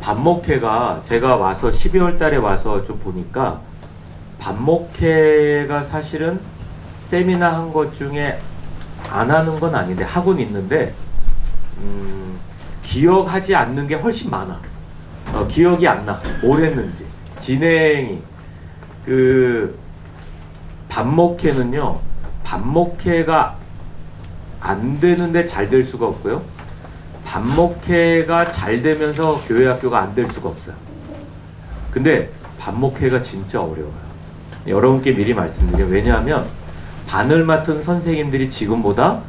반목회가 제가 와서 12월 달에 와서 좀 보니까 반목회가 사실은 세미나 한 것 중에 안 하는 건 아닌데 하고는 있는데 기억하지 않는 게 훨씬 많아. 기억이 안 나. 뭘 했는지. 진행이 그 반목회는요. 반목회가 안 되는데 잘 될 수가 없고요. 반목회가 잘 되면서 교회 학교가 안 될 수가 없어요. 근데 반목회가 진짜 어려워요. 여러분께 미리 말씀드려요. 왜냐하면 반을 맡은 선생님들이 지금보다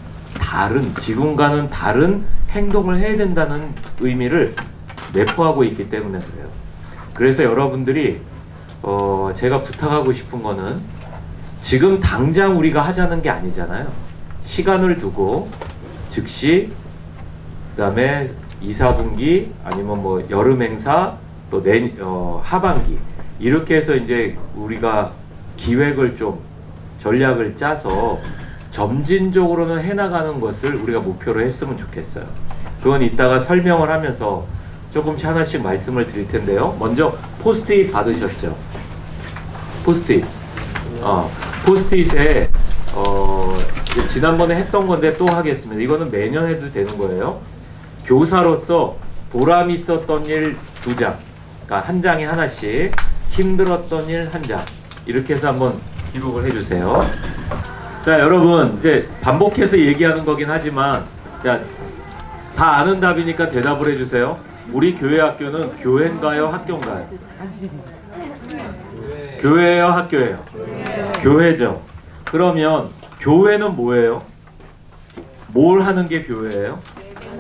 지금과는 다른 행동을 해야 된다는 의미를 내포하고 있기 때문에 그래요. 그래서 여러분들이 제가 부탁하고 싶은 거는 지금 당장 우리가 하자는 게 아니잖아요. 시간을 두고 즉시 그 다음에 2, 4분기 아니면 뭐 여름 행사 또 하반기 이렇게 해서 이제 우리가 기획을 좀 전략을 짜서 점진적으로는 해나가는 것을 우리가 목표로 했으면 좋겠어요. 그건 이따가 설명을 하면서 조금씩 하나씩 말씀을 드릴 텐데요. 먼저 포스트잇 받으셨죠? 포스트잇. 포스트잇에 지난번에 했던 건데 또 하겠습니다. 이거는 매년 해도 되는 거예요. 교사로서 보람 있었던 일 2장, 그러니까 한 장에 하나씩, 힘들었던 일 1장, 이렇게 해서 한번 기록을 해주세요. 자, 여러분 이제 반복해서 얘기하는 거긴 하지만 자, 다 아는 답이니까 대답을 해주세요. 우리 교회 학교는 교회인가요, 학교인가요? 교회예요, 학교예요? 교회죠. 그러면 교회는 뭐예요? 뭘 하는 게 교회예요?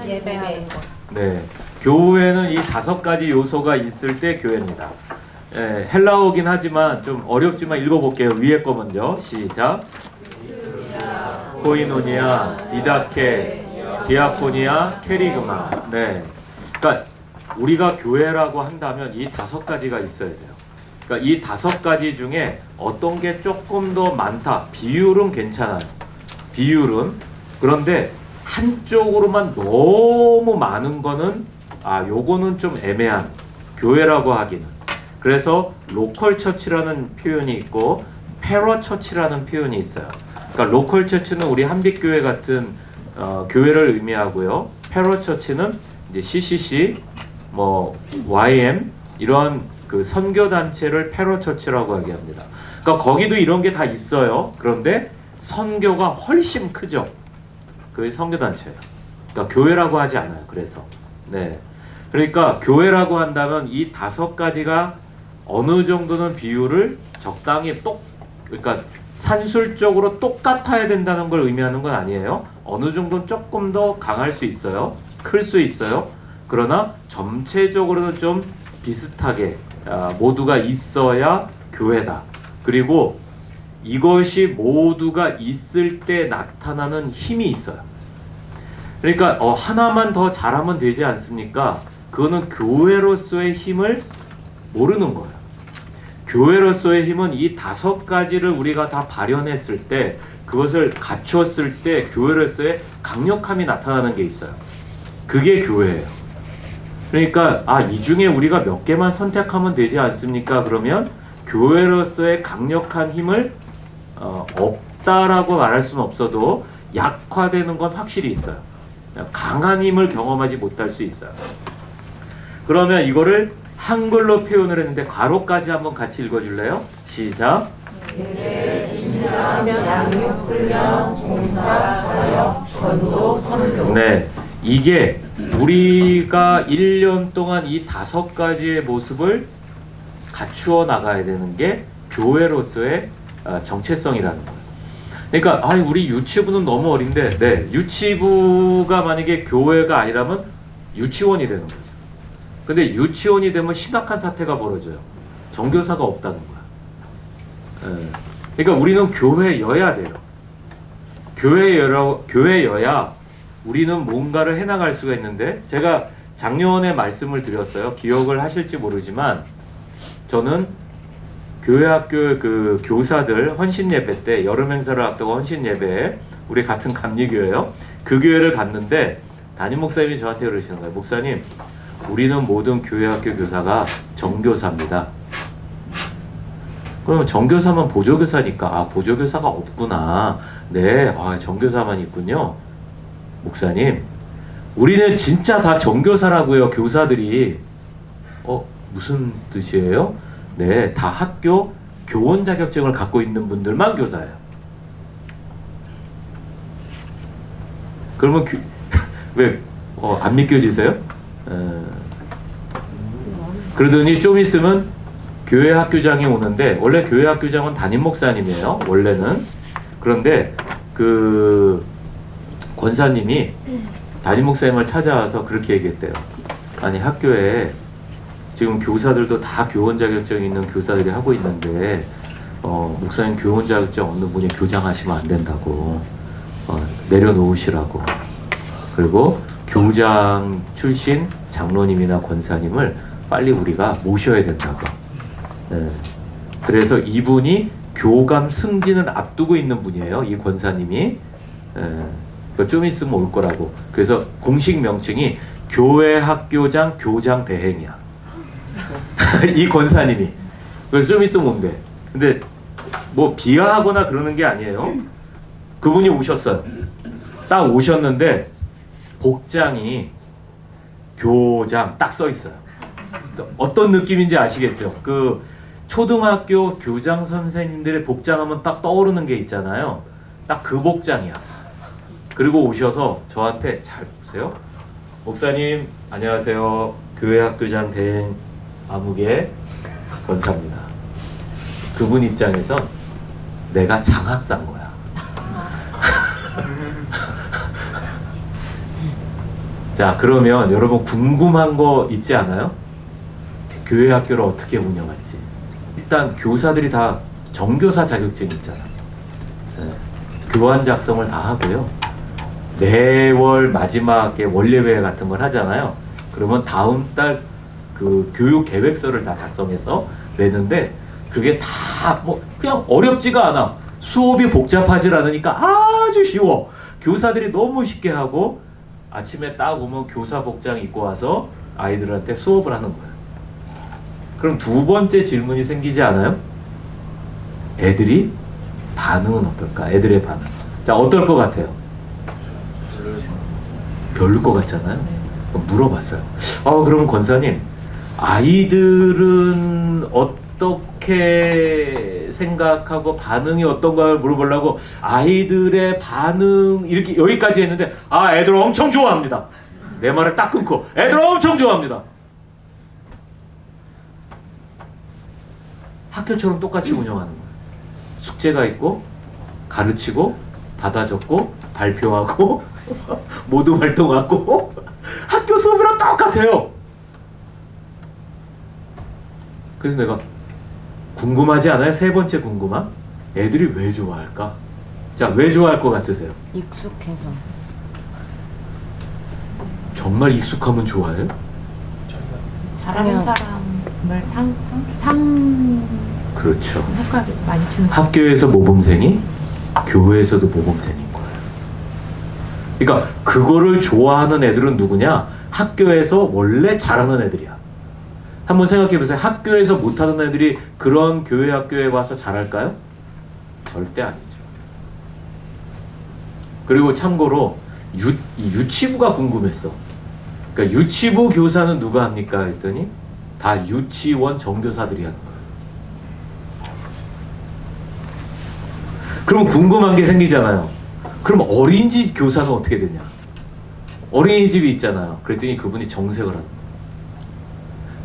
예배하는 것. 네, 교회는 이 5가지 요소가 있을 때 교회입니다. 헬라어긴 하지만 좀 어렵지만 읽어볼게요. 위에 거 먼저 시작. 코이노니아, 디다케, 디아코니아, 케리그마. 네, 그러니까 우리가 교회라고 한다면 이 5가지가 있어야 돼요. 그러니까 이 5가지 중에 어떤 게 조금 더 많다. 비율은 괜찮아요. 비율은. 그런데 한쪽으로만 너무 많은 거는 요거는 좀 애매한 교회라고 하기는. 그래서 로컬 처치라는 표현이 있고 패러 처치라는 표현이 있어요. 그러니까 로컬 처치는 우리 한빛교회 같은 교회를 의미하고요. 패러 처치는 이제 CCC, 뭐 YM 이런 그 선교 단체를 패러 처치라고 얘기합니다. 그러니까 거기도 이런 게 다 있어요. 그런데 선교가 훨씬 크죠. 그게 선교 단체예요. 그러니까 교회라고 하지 않아요. 그래서 네, 그러니까 교회라고 한다면 이 5가지가 어느 정도는 비율을 적당히 그러니까 산술적으로 똑같아야 된다는 걸 의미하는 건 아니에요. 어느 정도는 조금 더 강할 수 있어요. 클 수 있어요. 그러나 전체적으로는 좀 비슷하게 모두가 있어야 교회다. 그리고 이것이 모두가 있을 때 나타나는 힘이 있어요. 그러니까 하나만 더 잘하면 되지 않습니까? 그거는 교회로서의 힘을 모르는 거예요. 교회로서의 힘은 이 5가지를 우리가 다 발현했을 때, 그것을 갖추었을 때 교회로서의 강력함이 나타나는 게 있어요. 그게 교회예요. 그러니까 이 중에 우리가 몇 개만 선택하면 되지 않습니까? 그러면 교회로서의 강력한 힘을 없다라고 말할 수는 없어도 약화되는 건 확실히 있어요. 강한 힘을 경험하지 못할 수 있어요. 그러면 이거를 한글로 표현을 했는데 괄호까지 한번 같이 읽어줄래요? 시작. 예배, 진단, 양육, 훈련, 봉사, 사역, 전도, 선교. 네, 이게 우리가 1년 동안 이 5가지의 모습을 갖추어 나가야 되는 게 교회로서의 정체성이라는 거예요. 그러니까 우리 유치부는 너무 어린데, 네, 유치부가 만약에 교회가 아니라면 유치원이 되는 거죠. 근데 유치원이 되면 심각한 사태가 벌어져요. 정교사가 없다는 거야. 그러니까 우리는 교회여야 돼요. 교회여야 우리는 뭔가를 해나갈 수가 있는데, 제가 작년에 말씀을 드렸어요. 기억을 하실지 모르지만 저는 교회 학교 그 교사들 헌신 예배 때, 여름 행사를 앞두고 헌신 예배에 우리 같은 감리교회요. 그 교회를 갔는데 담임 목사님이 저한테 그러시는 거예요. 목사님, 우리는 모든 교회학교 교사가 정교사입니다. 그러면 정교사만 보조교사니까 아 보조교사가 없구나. 네, 아 정교사만 있군요. 목사님, 우리는 진짜 다 정교사라고요. 교사들이. 무슨 뜻이에요? 네, 다 학교 교원 자격증을 갖고 있는 분들만 교사예요. 그러면 왜 안 믿겨지세요? 그러더니 좀 있으면 교회 학교장이 오는데, 원래 교회 학교장은 담임 목사님이에요. 원래는. 그런데 그 권사님이 담임 목사님을 찾아와서 그렇게 얘기했대요. 아니 학교에 지금 교사들도 다 교원 자격증 있는 교사들이 하고 있는데 목사님 교원 자격증 없는 분이 교장하시면 안 된다고, 내려놓으시라고. 그리고 교장 출신 장로님이나 권사님을 빨리 우리가 모셔야 된다고. 그래서 이분이 교감 승진을 앞두고 있는 분이에요. 이 권사님이. 좀 있으면 올 거라고. 그래서 공식 명칭이 교회 학교장 교장 대행이야. 이 권사님이. 그래서 좀 있으면 온대. 근데 뭐 비하하거나 그러는 게 아니에요. 그분이 오셨어요. 딱 오셨는데 복장이 교장 딱 써 있어요. 어떤 느낌인지 아시겠죠? 그 초등학교 교장 선생님들의 복장하면 딱 떠오르는 게 있잖아요. 딱 그 복장이야. 그리고 오셔서 저한테 잘 보세요. 목사님 안녕하세요. 교회 학교장 대행 아무개 권사입니다. 그분 입장에선 내가 장학사인 거야. 자, 그러면 여러분 궁금한 거 있지 않아요? 교회 학교를 어떻게 운영할지. 일단 교사들이 다 정교사 자격증이 있잖아. 교환 작성을 다 하고요. 매월 마지막에 원례회 같은 걸 하잖아요. 그러면 다음 달 그 교육 계획서를 다 작성해서 내는데, 그게 다 뭐 그냥 어렵지가 않아. 수업이 복잡하지 않으니까 아주 쉬워. 교사들이 너무 쉽게 하고 아침에 딱 오면 교사 복장 입고 와서 아이들한테 수업을 하는 거예요. 그럼 두 번째 질문이 생기지 않아요? 애들이 반응은 어떨까? 애들의 반응. 자, 어떨 것 같아요? 별일 것 같잖아요. 물어봤어요. 그럼 권사님, 아이들은 어떻게 생각하고 반응이 어떤가를 물어보려고 아이들의 반응 이렇게 여기까지 했는데, 애들 엄청 좋아합니다. 내 말을 딱 끊고 애들 엄청 좋아합니다. 학교처럼 똑같이 운영하는 거예요. 숙제가 있고 가르치고 받아 적고 발표하고 모두 활동하고 학교 수업이랑 똑같아요. 그래서 내가 궁금하지 않아요? 세 번째 궁금함. 애들이 왜 좋아할까? 자, 왜 좋아할 것 같으세요? 익숙해서. 정말 익숙하면 좋아해요? 잘하는 사람을 상 그렇죠. 효과를 많이 주는. 학교에서 모범생이 교회에서도 모범생인 거예요. 그러니까 그거를 좋아하는 애들은 누구냐? 학교에서 원래 잘하는 애들이야. 한번 생각해 보세요. 학교에서 못하는 애들이 그런 교회 학교에 와서 잘할까요? 절대 아니죠. 그리고 참고로 유치부가 궁금했어. 그러니까 유치부 교사는 누가 합니까? 했더니 다 유치원 정교사들이 하는 거예요. 그러면 궁금한 게 생기잖아요. 그럼 어린이집 교사는 어떻게 되냐? 어린이집이 있잖아요. 그랬더니 그분이 정색을 하는 거예요.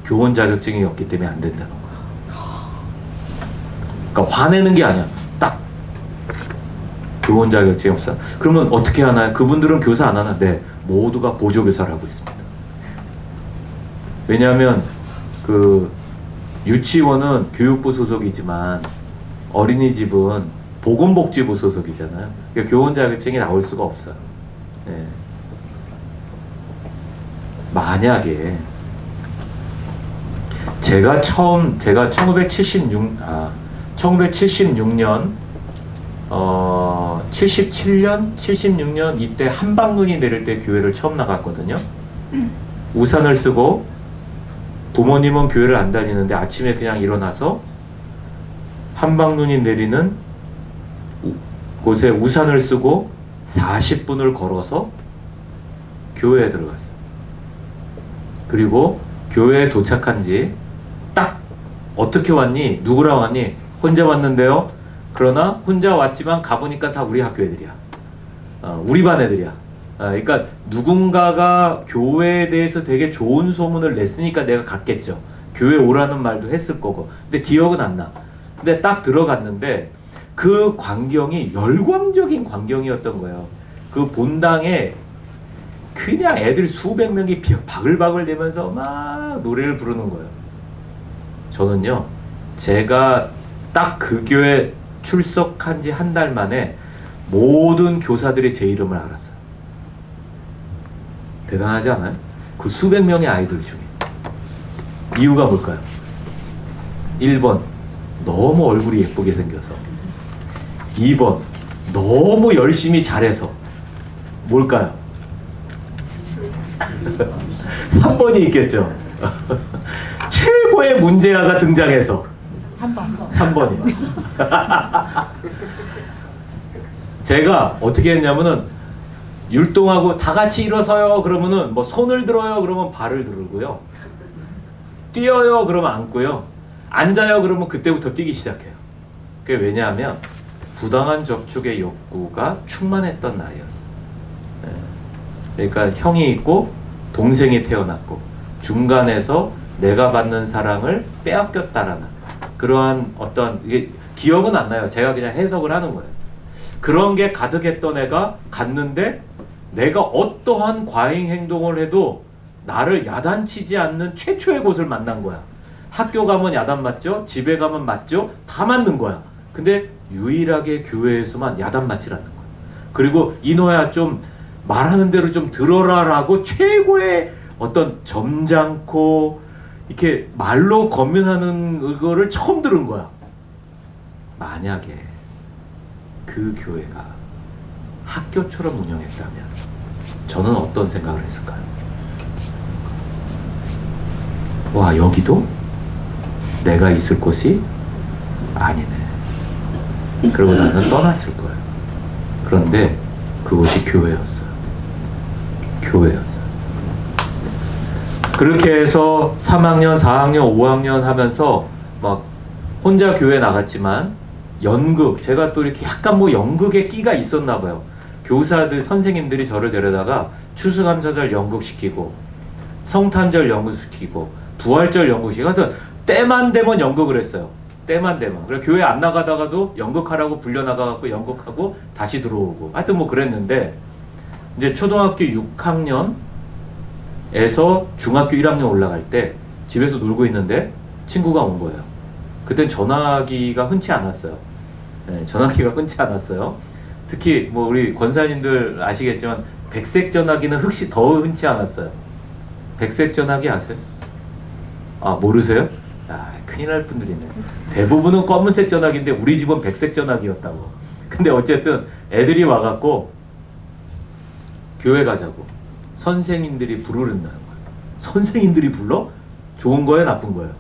교원 자격증이 없기 때문에 안 된다는 거야. 그러니까 화내는 게 아니야. 딱 교원 자격증이 없어. 그러면 어떻게 하나요? 그분들은 교사 안 하나? 네, 모두가 보조교사를 하고 있습니다. 왜냐하면 그 유치원은 교육부 소속이지만 어린이집은 보건복지부 소속이잖아요. 그러니까 교원 자격증이 나올 수가 없어요. 네. 만약에 제가 1976년 77년 76년 이때 한방눈이 내릴 때 교회를 처음 나갔거든요. 우산을 쓰고 부모님은 교회를 안 다니는데 아침에 그냥 일어나서 한방눈이 내리는 곳에 우산을 쓰고 40분을 걸어서 교회에 들어갔어요. 그리고 교회에 도착한 지 딱 어떻게 왔니? 누구랑 왔니? 혼자 왔는데요. 그러나 혼자 왔지만 가보니까 다 우리 학교 애들이야. 우리 반 애들이야. 그러니까 누군가가 교회에 대해서 되게 좋은 소문을 냈으니까 내가 갔겠죠. 교회 오라는 말도 했을 거고. 근데 기억은 안 나. 근데 딱 들어갔는데 그 광경이 열광적인 광경이었던 거예요. 그 본당에 그냥 애들 수백 명이 바글바글 대면서 막 노래를 부르는 거예요. 저는요, 제가 딱 그 교회 출석한 지 한 달 만에 모든 교사들이 제 이름을 알았어요. 대단하지 않아요? 그 수백 명의 아이들 중에. 이유가 뭘까요? 1번, 너무 얼굴이 예쁘게 생겨서. 2번, 너무 열심히 잘해서. 뭘까요? 3번이 있겠죠. 최고의 문제아가 등장해서. 3번이요. 제가 어떻게 했냐면은 율동하고 다 같이 일어서요 그러면은 뭐 손을 들어요 그러면 발을 들고요. 뛰어요 그러면 앉고요. 앉아요 그러면 그때부터 뛰기 시작해요. 그게 왜냐하면 부당한 접촉의 욕구가 충만했던 나이였어요. 그러니까 형이 있고 동생이 태어났고 중간에서 내가 받는 사랑을 빼앗겼다라는 그러한 어떤, 이게 기억은 안 나요. 제가 그냥 해석을 하는 거예요. 그런 게 가득했던 애가 갔는데 내가 어떠한 과잉 행동을 해도 나를 야단치지 않는 최초의 곳을 만난 거야. 학교 가면 야단 맞죠? 집에 가면 맞죠? 다 맞는 거야. 근데 유일하게 교회에서만 야단 맞질 않는 거야. 그리고 이노야 좀 말하는 대로 좀 들어라라고 최고의 어떤 점잖고 이렇게 말로 권면하는 거를 처음 들은 거야. 만약에 그 교회가 학교처럼 운영했다면 저는 어떤 생각을 했을까요? 와, 여기도 내가 있을 곳이 아니네. 그러고 나는 떠났을 거예요. 그런데 그곳이 교회였어요. 교회였어요. 그렇게 해서 3학년, 4학년, 5학년 하면서 막 혼자 교회 나갔지만 연극, 제가 또 이렇게 약간 뭐 연극에 끼가 있었나 봐요. 교사들, 선생님들이 저를 데려다가 추수감사절 연극시키고 성탄절 연극시키고 부활절 연극시키고 하여튼 때만 되면 연극을 했어요. 때만 되면. 그래서 교회 안 나가다가도 연극하라고 불려나가갖고 연극하고 다시 들어오고 하여튼 뭐 그랬는데 이제 초등학교 6학년에서 중학교 1학년 올라갈 때 집에서 놀고 있는데 친구가 온 거예요. 그땐 전화기가 흔치 않았어요. 네, 전화기가 흔치 않았어요. 특히 뭐 우리 권사님들 아시겠지만 백색 전화기는 혹시 더 흔치 않았어요. 백색 전화기 아세요? 아, 모르세요? 아, 큰일 날 분들이 있네. 대부분은 검은색 전화기인데 우리 집은 백색 전화기였다고. 근데 어쨌든 애들이 와갖고 교회 가자고 선생님들이 부르는다는 거예요. 선생님들이 불러? 좋은 거예요, 나쁜 거예요?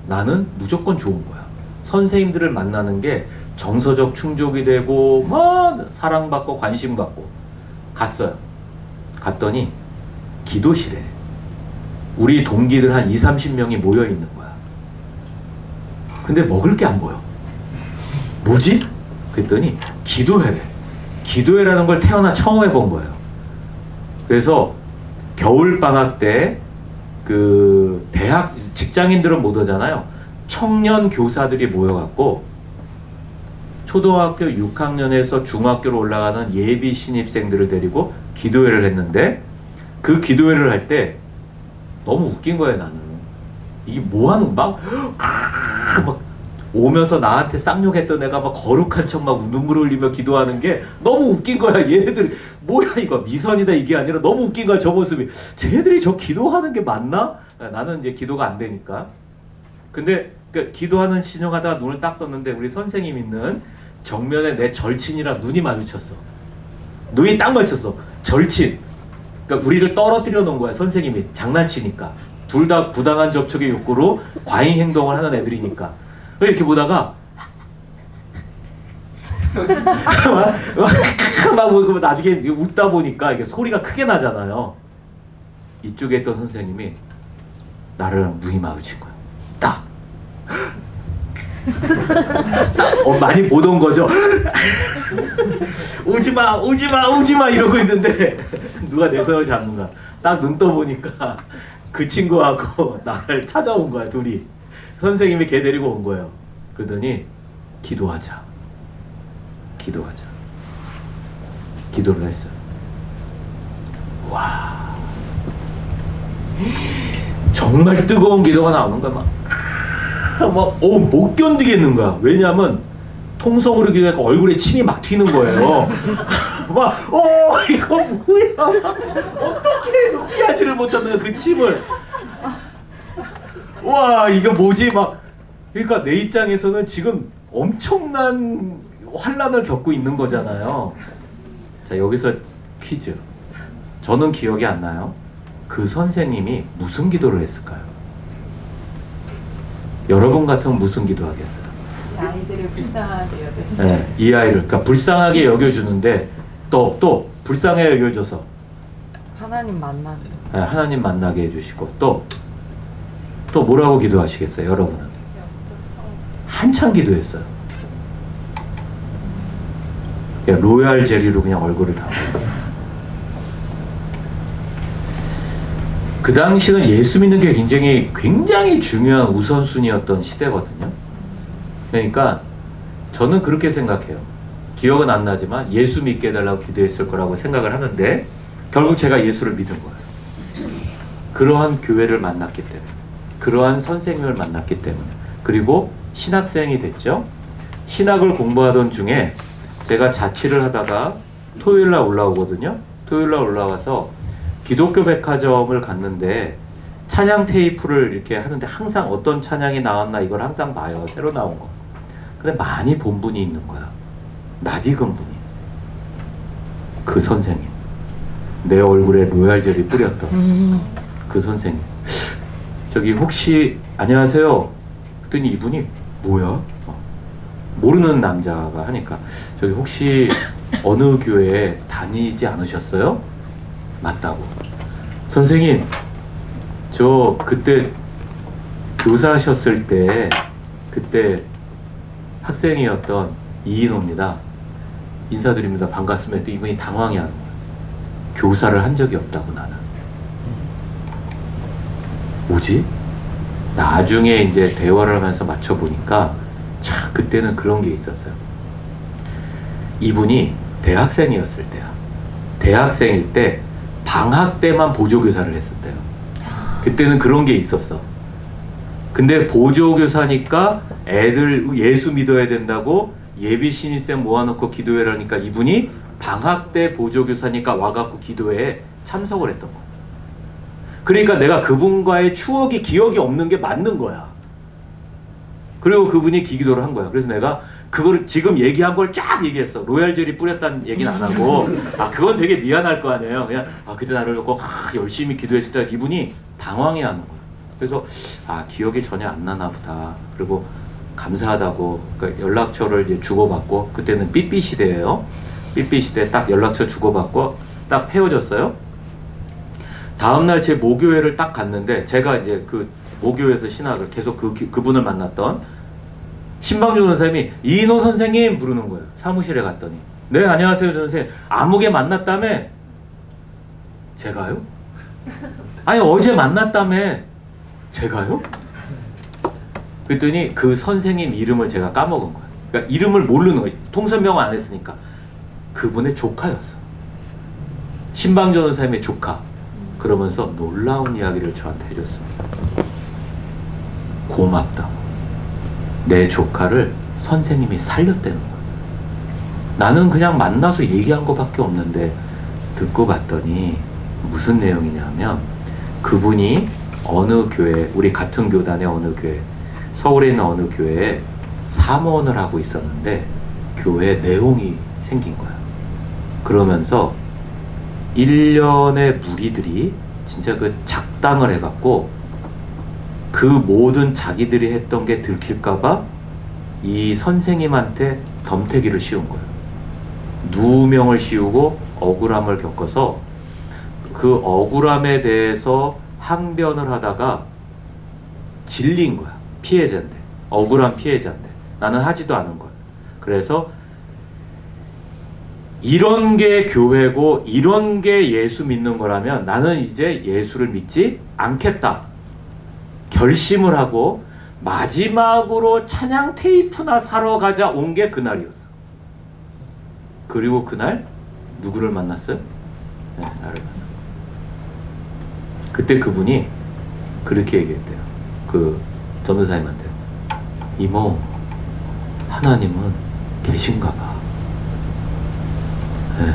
나는 무조건 좋은 거야. 선생님들을 만나는 게 정서적 충족이 되고 막 사랑받고 관심받고. 갔어요. 갔더니 기도실에 우리 동기들 한 20-30명이 모여 있는 거야. 근데 먹을 게 안 보여. 뭐지? 그랬더니 기도회래. 기도회라는 걸 태어나 처음 해본 거예요. 그래서 겨울방학 때 그 대학 직장인들은 못 오잖아요. 청년 교사들이 모여갖고 초등학교 6학년에서 중학교로 올라가는 예비 신입생들을 데리고 기도회를 했는데 그 기도회를 할 때 너무 웃긴 거예요. 나는 이게 뭐하는 막 오면서 나한테 쌍욕했던 애가 막 거룩한 척 막 눈물을 흘리며 기도하는 게 너무 웃긴 거야. 얘네들 뭐야 이거 미선이다 이게 아니라 너무 웃긴 거야. 저 모습이. 쟤네들이 저 기도하는 게 맞나? 나는 이제 기도가 안 되니까. 근데 그 기도하는 신용하다가 눈을 딱 떴는데 우리 선생님 있는 정면에 내 절친이랑 눈이 마주쳤어. 눈이 딱 마주쳤어. 절친. 그러니까 우리를 떨어뜨려 놓은 거야. 선생님이 장난치니까. 둘 다 부당한 접촉의 욕구로 과잉 행동을 하는 애들이니까. 이렇게 보다가 막 나중에 웃다 보니까 이게 소리가 크게 나잖아요. 이쪽에 있던 선생님이 나를 무의마주친 거야. 딱. 많이 보던 거죠. 오지마 오지마 오지마 이러고 있는데 누가 내 손을 잡는 거야. 딱 눈 떠보니까 그 친구하고 나를 찾아온 거야. 둘이. 선생님이 걔 데리고 온 거예요. 그러더니 기도하자. 기도를 했어요. 와, 정말 뜨거운 기도가 나오는 거야. 못 견디겠는 거야. 왜냐하면 통성으로 기도하니까 얼굴에 침이 막 튀는 거예요. 이거 뭐야? 어떻게 피하지를 못하는 그 침을. 와, 이거 뭐지? 그러니까 내 입장에서는 지금 엄청난 환란을 겪고 있는 거잖아요. 자, 여기서 퀴즈. 저는 기억이 안 나요. 그 선생님이 무슨 기도를 했을까요? 여러분 같으면 무슨 기도 하겠어요? 이 아이들을 불쌍하게 여겨주세요. 네, 이 아이를 그러니까 불쌍하게 여겨주는데 또 불쌍하게 여겨줘서 하나님 만나게. 네, 하나님 만나게 해주시고 또 뭐라고 기도하시겠어요? 여러분은 한참 기도했어요. 그냥 로얄 젤리로 그냥 얼굴을 다. 그 당시는 예수 믿는 게 굉장히 중요한 우선순위였던 시대거든요. 그러니까 저는 그렇게 생각해요. 기억은 안 나지만 예수 믿게 해달라고 기도했을 거라고 생각을 하는데 결국 제가 예수를 믿은 거예요. 그러한 교회를 만났기 때문에, 그러한 선생님을 만났기 때문에, 그리고 신학생이 됐죠. 신학을 공부하던 중에 제가 자취를 하다가 토요일날 올라오거든요. 토요일날 올라와서 기독교 백화점을 갔는데 찬양 테이프를 이렇게 하는데 항상 어떤 찬양이 나왔나 이걸 항상 봐요. 새로 나온 거. 근데 많이 본 분이 있는 거야. 낯익은 분이. 그 선생님. 내 얼굴에 로얄 젤리 뿌렸던 그 선생님. 저기 혹시 안녕하세요. 그랬더니 이분이 뭐야? 모르는 남자가 하니까 저기 혹시 어느 교회 다니지 않으셨어요? 맞다고. 선생님, 저 그때 교사하셨을 때 그때 학생이었던 이인호입니다. 인사드립니다. 반갑습니다. 또 이분이 당황해 하는 거예요. 교사를 한 적이 없다고 나는. 뭐지? 나중에 이제 대화를 하면서 맞춰보니까 참 그때는 그런 게 있었어요. 이분이 대학생이었을 때야. 대학생일 때 방학 때만 보조교사를 했었대요. 그때는 그런 게 있었어. 근데 보조교사니까 애들 예수 믿어야 된다고 예비 신입생 모아놓고 기도회라니까 이분이 방학 때 보조교사니까 와갖고 기도회에 참석을 했던 거야. 그러니까 내가 그분과의 추억이 기억이 없는 게 맞는 거야. 그리고 그분이 기도를 한 거야. 그래서 내가 그걸 지금 얘기한 걸 쫙 얘기했어. 로얄 젤리 뿌렸다는 얘기는 안 하고 그건 되게 미안할 거 아니에요. 그냥 그때 나를 놓고 열심히 기도했을 때 이분이 당황해하는 거야. 그래서 기억이 전혀 안 나나 보다. 그리고 감사하다고 그러니까 연락처를 이제 주고받고 그때는 삐삐 시대예요. 삐삐 시대 딱 연락처 주고받고 딱 헤어졌어요. 다음날 제 모교회를 딱 갔는데 제가 이제 그 모교회에서 신학을 계속 그분을 만났던 신방준 선생님이 이인호 선생님 부르는 거예요. 사무실에 갔더니 네 안녕하세요 선생님. 아무개 만났다며? 제가요? 아니 어제 만났다며? 제가요? 그랬더니 그 선생님 이름을 제가 까먹은 거예요. 그러니까 이름을 모르는 거예요. 통선명을 안 했으니까. 그분의 조카였어. 신방준 선생님의 조카. 그러면서 놀라운 이야기를 저한테 해줬습니다. 고맙다. 내 조카를 선생님이 살렸다는 거야. 나는 그냥 만나서 얘기한 거밖에 없는데 듣고 봤더니 무슨 내용이냐면 그분이 어느 교회, 우리 같은 교단의 어느 교회, 서울에 있는 어느 교회에 사무원을 하고 있었는데 교회에 내홍이 생긴 거야. 그러면서 1년의 무리들이 진짜 그 작당을 해갖고 그 모든 자기들이 했던 게 들킬까봐 이 선생님한테 덤태기를 씌운 거예요. 누명을 씌우고 억울함을 겪어서 그 억울함에 대해서 항변을 하다가 질린 거야. 피해자인데, 억울한 피해자인데 나는 하지도 않은 거야. 그래서 이런 게 교회고 이런 게 예수 믿는 거라면 나는 이제 예수를 믿지 않겠다 결심을 하고 마지막으로 찬양 테이프나 사러 가자 온 게 그날이었어. 그리고 그날 누구를 만났어요? 네, 나를 만났어요. 그때 그분이 그렇게 얘기했대요. 그 전도사님한테, 이모, 하나님은 계신가 봐. 네.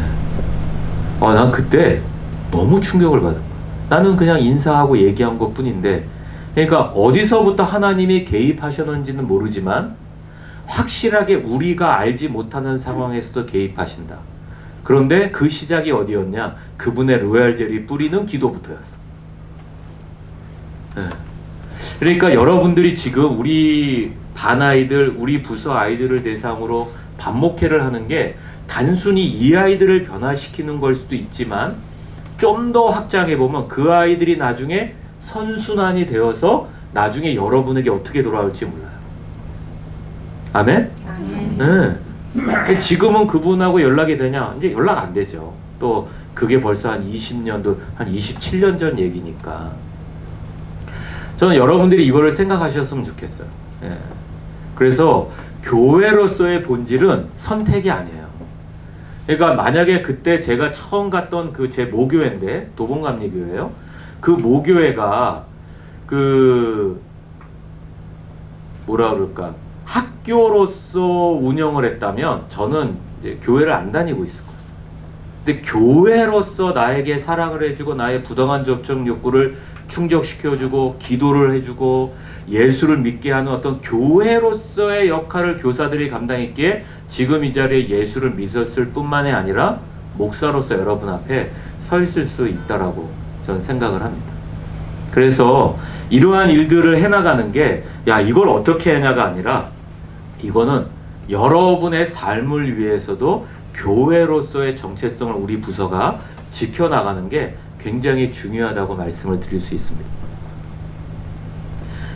난 그때 너무 충격을 받은 거야. 나는 그냥 인사하고 얘기한 것 뿐인데, 그러니까 어디서부터 하나님이 개입하셨는지는 모르지만 확실하게 우리가 알지 못하는 상황에서도 개입하신다. 그런데 그 시작이 어디였냐? 그분의 로얄젤리 뿌리는 기도부터였어. 네. 그러니까 여러분들이 지금 우리 반 아이들, 우리 부서 아이들을 대상으로 반목회를 하는 게 단순히 이 아이들을 변화시키는 걸 수도 있지만 좀 더 확장해 보면 그 아이들이 나중에 선순환이 되어서 나중에 여러분에게 어떻게 돌아올지 몰라요. 아멘? 네. 지금은 그분하고 연락이 되냐? 이제 연락 안 되죠. 또 그게 벌써 한 20년도, 한 27년 전 얘기니까. 저는 여러분들이 이거를 생각하셨으면 좋겠어요. 예. 그래서 교회로서의 본질은 선택이 아니에요. 그러니까 만약에 그때 제가 처음 갔던 그 제 모교회인데 도봉감리교회예요. 그 모교회가 그 뭐라 그럴까 학교로서 운영을 했다면 저는 이제 교회를 안 다니고 있을 거예요. 근데 교회로서 나에게 사랑을 해주고 나의 부당한 접촉 욕구를 충족시켜주고 기도를 해주고 예수를 믿게 하는 어떤 교회로서의 역할을 교사들이 감당했기에 지금 이 자리에 예수를 믿었을 뿐만이 아니라 목사로서 여러분 앞에 서 있을 수 있다라고 저는 생각을 합니다. 그래서 이러한 일들을 해나가는 게 야 이걸 어떻게 하냐가 아니라 이거는 여러분의 삶을 위해서도 교회로서의 정체성을 우리 부서가 지켜나가는 게 굉장히 중요하다고 말씀을 드릴 수 있습니다.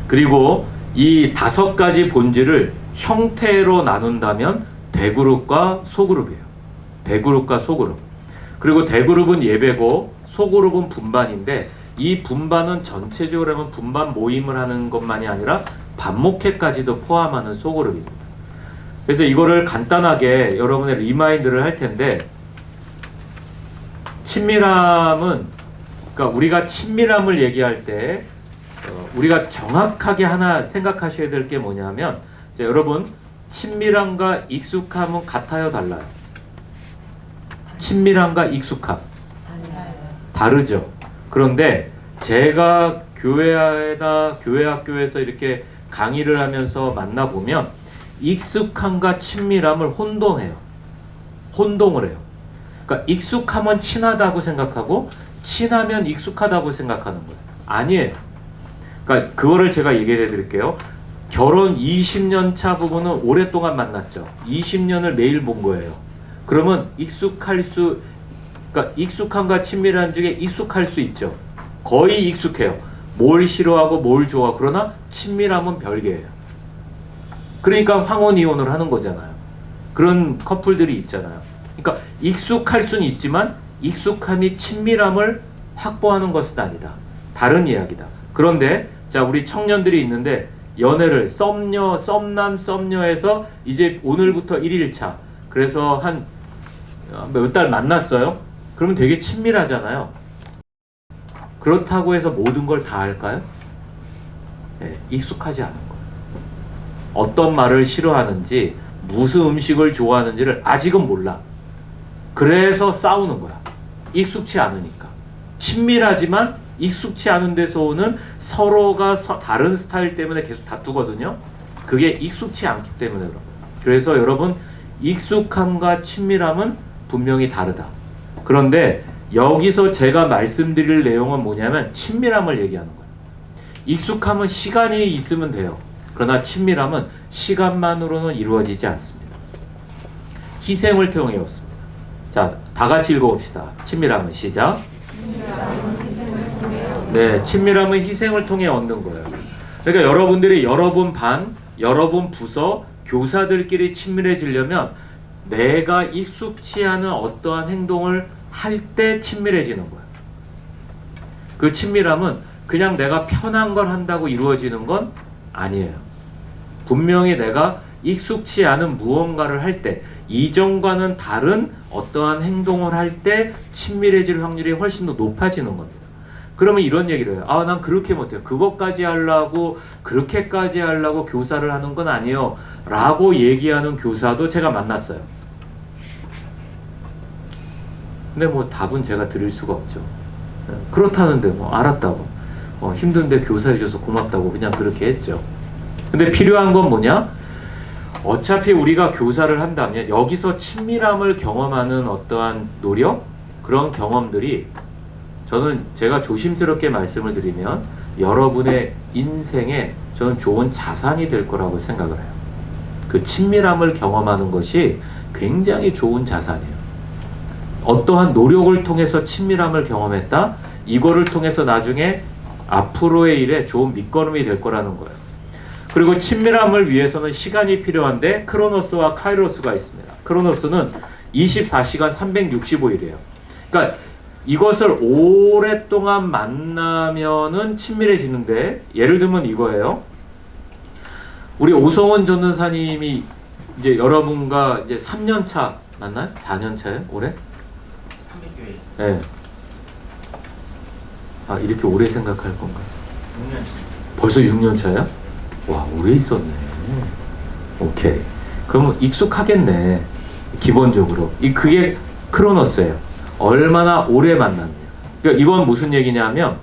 그리고 이 5가지 본질을 형태로 나눈다면 대그룹과 소그룹이에요. 대그룹과 소그룹. 그리고 대그룹은 예배고 소그룹은 분반인데 이 분반은 전체적으로 하면 분반 모임을 하는 것만이 아니라 반목회까지도 포함하는 소그룹입니다. 그래서 이거를 간단하게 여러분의 리마인드를 할 텐데 친밀함은 그러니까 우리가 친밀함을 얘기할 때 우리가 정확하게 하나 생각하셔야 될 게 뭐냐면 자, 여러분 친밀함과 익숙함은 같아요 달라요? 친밀함과 익숙함 다르죠. 그런데 제가 교회나 교회 학교에서 이렇게 강의를 하면서 만나보면 익숙함과 친밀함을 혼동해요. 혼동을 해요. 그러니까 익숙하면 친하다고 생각하고 친하면 익숙하다고 생각하는 거예요. 아니에요. 그러니까 그거를 제가 얘기해 드릴게요. 결혼 20년 차 부부는 오랫동안 만났죠. 20년을 매일 본 거예요. 그러면 그러니까 익숙함과 친밀함 중에 익숙할 수 있죠. 거의 익숙해요. 뭘 싫어하고 뭘 좋아. 그러나 친밀함은 별개예요. 그러니까 황혼 이혼을 하는 거잖아요. 그런 커플들이 있잖아요. 그러니까 익숙할 수는 있지만 익숙함이 친밀함을 확보하는 것은 아니다. 다른 이야기다. 그런데 자 우리 청년들이 있는데 연애를 썸남 썸녀에서 이제 오늘부터 1일차 그래서 한 몇 달 만났어요. 그러면 되게 친밀하잖아요. 그렇다고 해서 모든 걸 다 할까요? 네, 익숙하지 않은 거예요. 어떤 말을 싫어하는지 무슨 음식을 좋아하는지를 아직은 몰라. 그래서 싸우는 거야. 익숙치 않으니까. 친밀하지만 익숙치 않은 데서 오는 서로가 다른 스타일 때문에 계속 다투거든요. 그게 익숙치 않기 때문에 그런 거예요. 그래서 여러분 익숙함과 친밀함은 분명히 다르다. 그런데 여기서 제가 말씀드릴 내용은 뭐냐면 친밀함을 얘기하는 거예요. 익숙함은 시간이 있으면 돼요. 그러나 친밀함은 시간만으로는 이루어지지 않습니다. 희생을 통해 얻습니다. 자, 다 같이 읽어봅시다. 친밀함은 시작. 네, 친밀함은 희생을 통해 얻는 거예요. 그러니까 여러분들이 여러분 반, 여러분 부서, 교사들끼리 친밀해지려면 내가 익숙치 않은 어떠한 행동을 할 때 친밀해지는 거예요. 그 친밀함은 그냥 내가 편한 걸 한다고 이루어지는 건 아니에요. 분명히 내가 익숙치 않은 무언가를 할 때, 이전과는 다른 어떠한 행동을 할 때 친밀해질 확률이 훨씬 더 높아지는 겁니다. 그러면 이런 얘기를 해요. 아, 난 그렇게 못해요. 그것까지 하려고, 그렇게까지 하려고 교사를 하는 건 아니에요. 라고 얘기하는 교사도 제가 만났어요. 근데 뭐 답은 제가 드릴 수가 없죠. 그렇다는데 뭐 알았다고. 힘든데 교사해줘서 고맙다고 그냥 그렇게 했죠. 근데 필요한 건 뭐냐? 어차피 우리가 교사를 한다면 여기서 친밀함을 경험하는 어떠한 노력? 그런 경험들이 저는 제가 조심스럽게 말씀을 드리면 여러분의 인생에 저는 좋은 자산이 될 거라고 생각을 해요. 그 친밀함을 경험하는 것이 굉장히 좋은 자산이에요. 어떠한 노력을 통해서 친밀함을 경험했다? 이거를 통해서 나중에 앞으로의 일에 좋은 밑거름이 될 거라는 거예요. 그리고 친밀함을 위해서는 시간이 필요한데 크로노스와 카이로스가 있습니다. 크로노스는 24시간 365일이에요. 그러니까 이것을 오랫동안 만나면은 친밀해지는데, 예를 들면 이거예요. 우리 오성원 전도사님이 이제 여러분과 이제 3년 차 맞나요? 4년 차예요? 올해? 예. 네. 아, 이렇게 오래 생각할 건가요? 6년 차. 벌써 6년 차야? 와, 오래 있었네. 오케이. 그러면 익숙하겠네. 기본적으로. 그게 크로노스예요. 얼마나 오래 만났냐. 그러니까 이건 무슨 얘기냐면,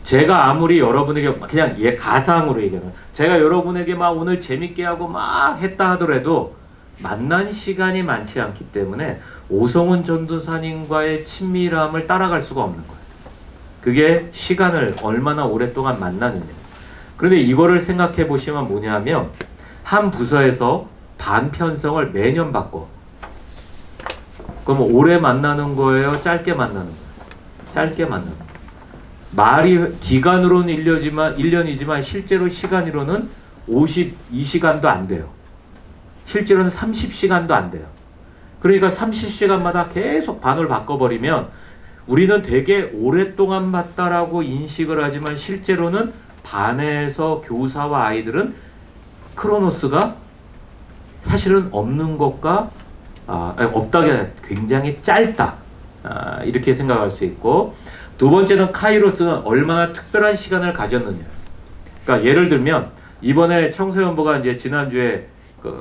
제가 아무리 여러분에게 그냥 가상으로 얘기하면, 제가 여러분에게 막 오늘 재밌게 하고 막 했다 하더라도 만난 시간이 많지 않기 때문에 오성훈 전도사님과의 친밀함을 따라갈 수가 없는 거예요. 그게 시간을 얼마나 오랫동안 만나느냐. 그런데 이거를 생각해 보시면 뭐냐면, 한 부서에서 반 편성을 매년 바꿔. 그럼 오래 만나는 거예요? 짧게 만나는 거예요? 짧게 만나는 거예요. 말이 기간으로는 1년이지만 실제로 시간으로는 52시간도 안 돼요. 실제로는 30시간도 안 돼요. 그러니까 30시간마다 계속 반을 바꿔버리면 우리는 되게 오랫동안 봤다라고 인식을 하지만 실제로는 반에서 교사와 아이들은 크로노스가 사실은 없는 것과 없다게 굉장히 짧다, 이렇게 생각할 수 있고, 두 번째는 카이로스는 얼마나 특별한 시간을 가졌느냐. 그러니까 예를 들면 이번에 청소년부가 이제 지난주에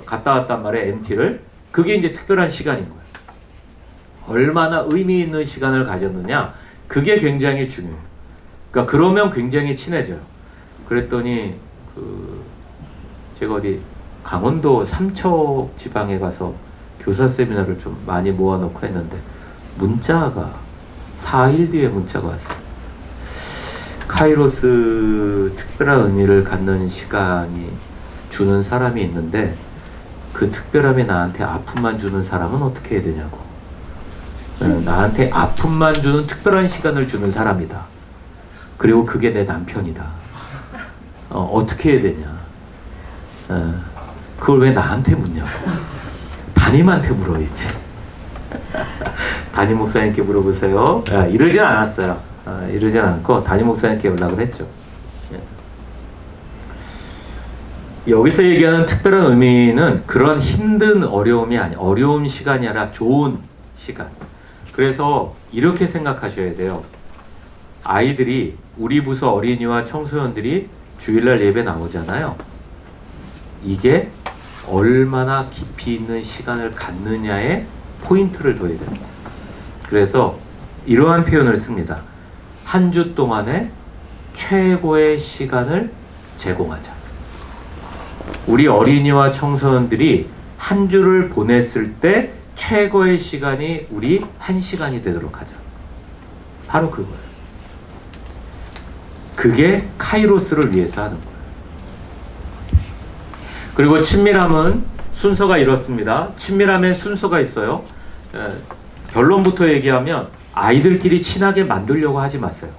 갔다 왔단 말이에요, MT를. 그게 이제 특별한 시간인 거예요. 얼마나 의미 있는 시간을 가졌느냐, 그게 굉장히 중요해요. 그러니까 그러면 굉장히 친해져요. 그랬더니 제가 어디 강원도 삼척 지방에 가서 교사 세미나를 좀 많이 모아놓고 했는데 문자가 4일 뒤에 문자가 왔어요. 카이로스 특별한 의미를 갖는 시간이 주는 사람이 있는데 그 특별함이 나한테 아픔만 주는 사람은 어떻게 해야 되냐고. 나한테 아픔만 주는 특별한 시간을 주는 사람이다. 그리고 그게 내 남편이다. 어떻게 해야 되냐. 그걸 왜 나한테 묻냐고. 담임한테 물어야지. 담임 목사님께 물어보세요. 이러진 않았어요. 이러진 않고 담임 목사님께 연락을 했죠. 여기서 얘기하는 특별한 의미는 그런 힘든 어려움이 아니야. 어려운 시간이 아니라 좋은 시간. 그래서 이렇게 생각하셔야 돼요. 아이들이, 우리 부서 어린이와 청소년들이 주일날 예배 나오잖아요. 이게 얼마나 깊이 있는 시간을 갖느냐에 포인트를 둬야 돼요. 그래서 이러한 표현을 씁니다. 한 주 동안에 최고의 시간을 제공하자. 우리 어린이와 청소년들이 한 주를 보냈을 때 최고의 시간이 우리 1시간이 되도록 하자. 바로 그거예요. 그게 카이로스를 위해서 하는 거예요. 그리고 친밀함은 순서가 이렇습니다. 친밀함엔 순서가 있어요. 결론부터 얘기하면 아이들끼리 친하게 만들려고 하지 마세요.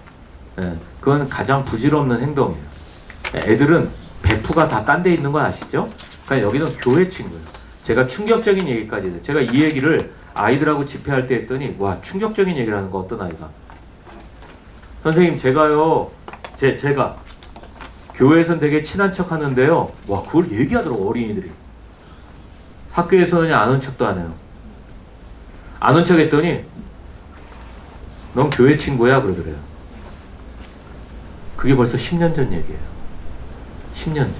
그건 가장 부질없는 행동이에요. 애들은 배프가 다 딴 데 있는 건 아시죠? 그러니까 여기는 교회 친구예요. 제가 충격적인 얘기까지 해요. 제가 이 얘기를 아이들하고 집회할 때 했더니 와, 충격적인 얘기를 하는 거. 어떤 아이가 선생님 제가요 제가 교회에서는 되게 친한 척 하는데요, 와, 그걸 얘기하더라고. 어린이들이 학교에서는 아는 척도 안 해요. 아는 척 했더니 넌 교회 친구야 그러더래요. 그게 벌써 10년 전 얘기예요. 10년 전.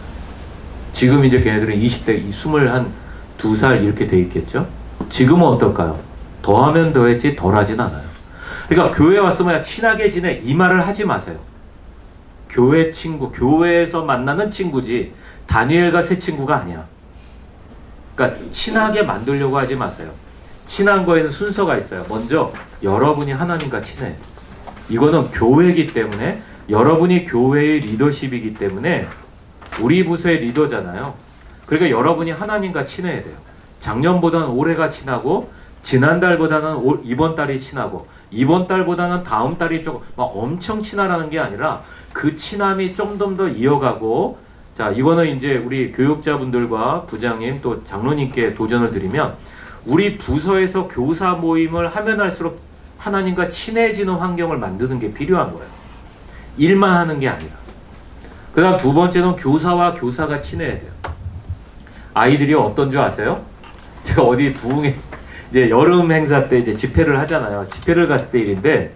지금 이제 걔네들은 20대 22살 이렇게 돼 있겠죠. 지금은 어떨까요? 더하면 더했지 덜하진 않아요. 그러니까 교회 왔으면 친하게 지내 이 말을 하지 마세요. 교회 친구, 교회에서 만나는 친구지 다니엘과 새 친구가 아니야. 그러니까 친하게 만들려고 하지 마세요. 친한 거에는 순서가 있어요. 먼저 여러분이 하나님과 친해야 돼요. 이거는 교회이기 때문에, 여러분이 교회의 리더십이기 때문에, 우리 부서의 리더잖아요. 그러니까 여러분이 하나님과 친해야 돼요. 작년보다는 올해가 친하고, 지난달보다는 이번 달이 친하고, 이번 달보다는 다음 달이 조금 막 엄청 친하라는 게 아니라 그 친함이 좀 더 이어가고, 자, 이거는 이제 우리 교육자분들과 부장님 또 장로님께 도전을 드리면, 우리 부서에서 교사 모임을 하면 할수록 하나님과 친해지는 환경을 만드는 게 필요한 거예요. 일만 하는 게 아니라. 그 다음 두 번째는 교사와 교사가 친해야 돼요. 아이들이 어떤 줄 아세요? 제가 어디 부흥에 이제 여름 행사 때 이제 집회를 하잖아요. 집회를 갔을 때 일인데,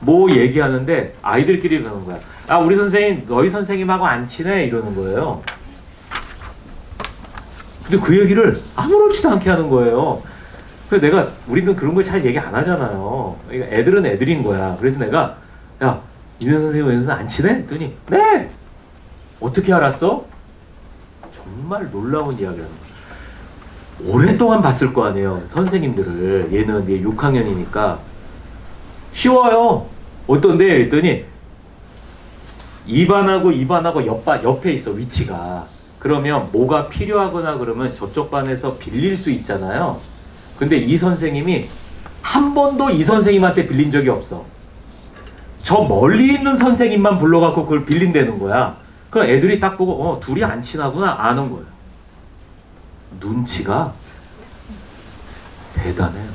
뭐 얘기하는데 아이들끼리 그러는 거야. 아, 우리 선생님 너희 선생님하고 안 친해 이러는 거예요. 근데 그 얘기를 아무렇지도 않게 하는 거예요. 그래서 내가, 우리는 그런 걸 잘 얘기 안 하잖아요. 그러니까 애들은 애들인 거야. 그래서 내가, 야, 이는 선생님 왜 안 친해? 했더니 네! 어떻게 알았어? 정말 놀라운 이야기를 하는 거야. 오랫동안 봤을 거 아니에요, 선생님들을. 얘는 이제 6학년이니까 쉬워요. 어떤데? 했더니 2반하고 옆에 있어, 위치가. 그러면 뭐가 필요하거나 그러면 저쪽 반에서 빌릴 수 있잖아요. 근데 이 선생님이 한 번도 이 선생님한테 빌린 적이 없어. 저 멀리 있는 선생님만 불러갖고 그걸 빌린다는 거야. 그럼 애들이 딱 보고 둘이 안 친하구나 아는 거예요. 눈치가 대단해요.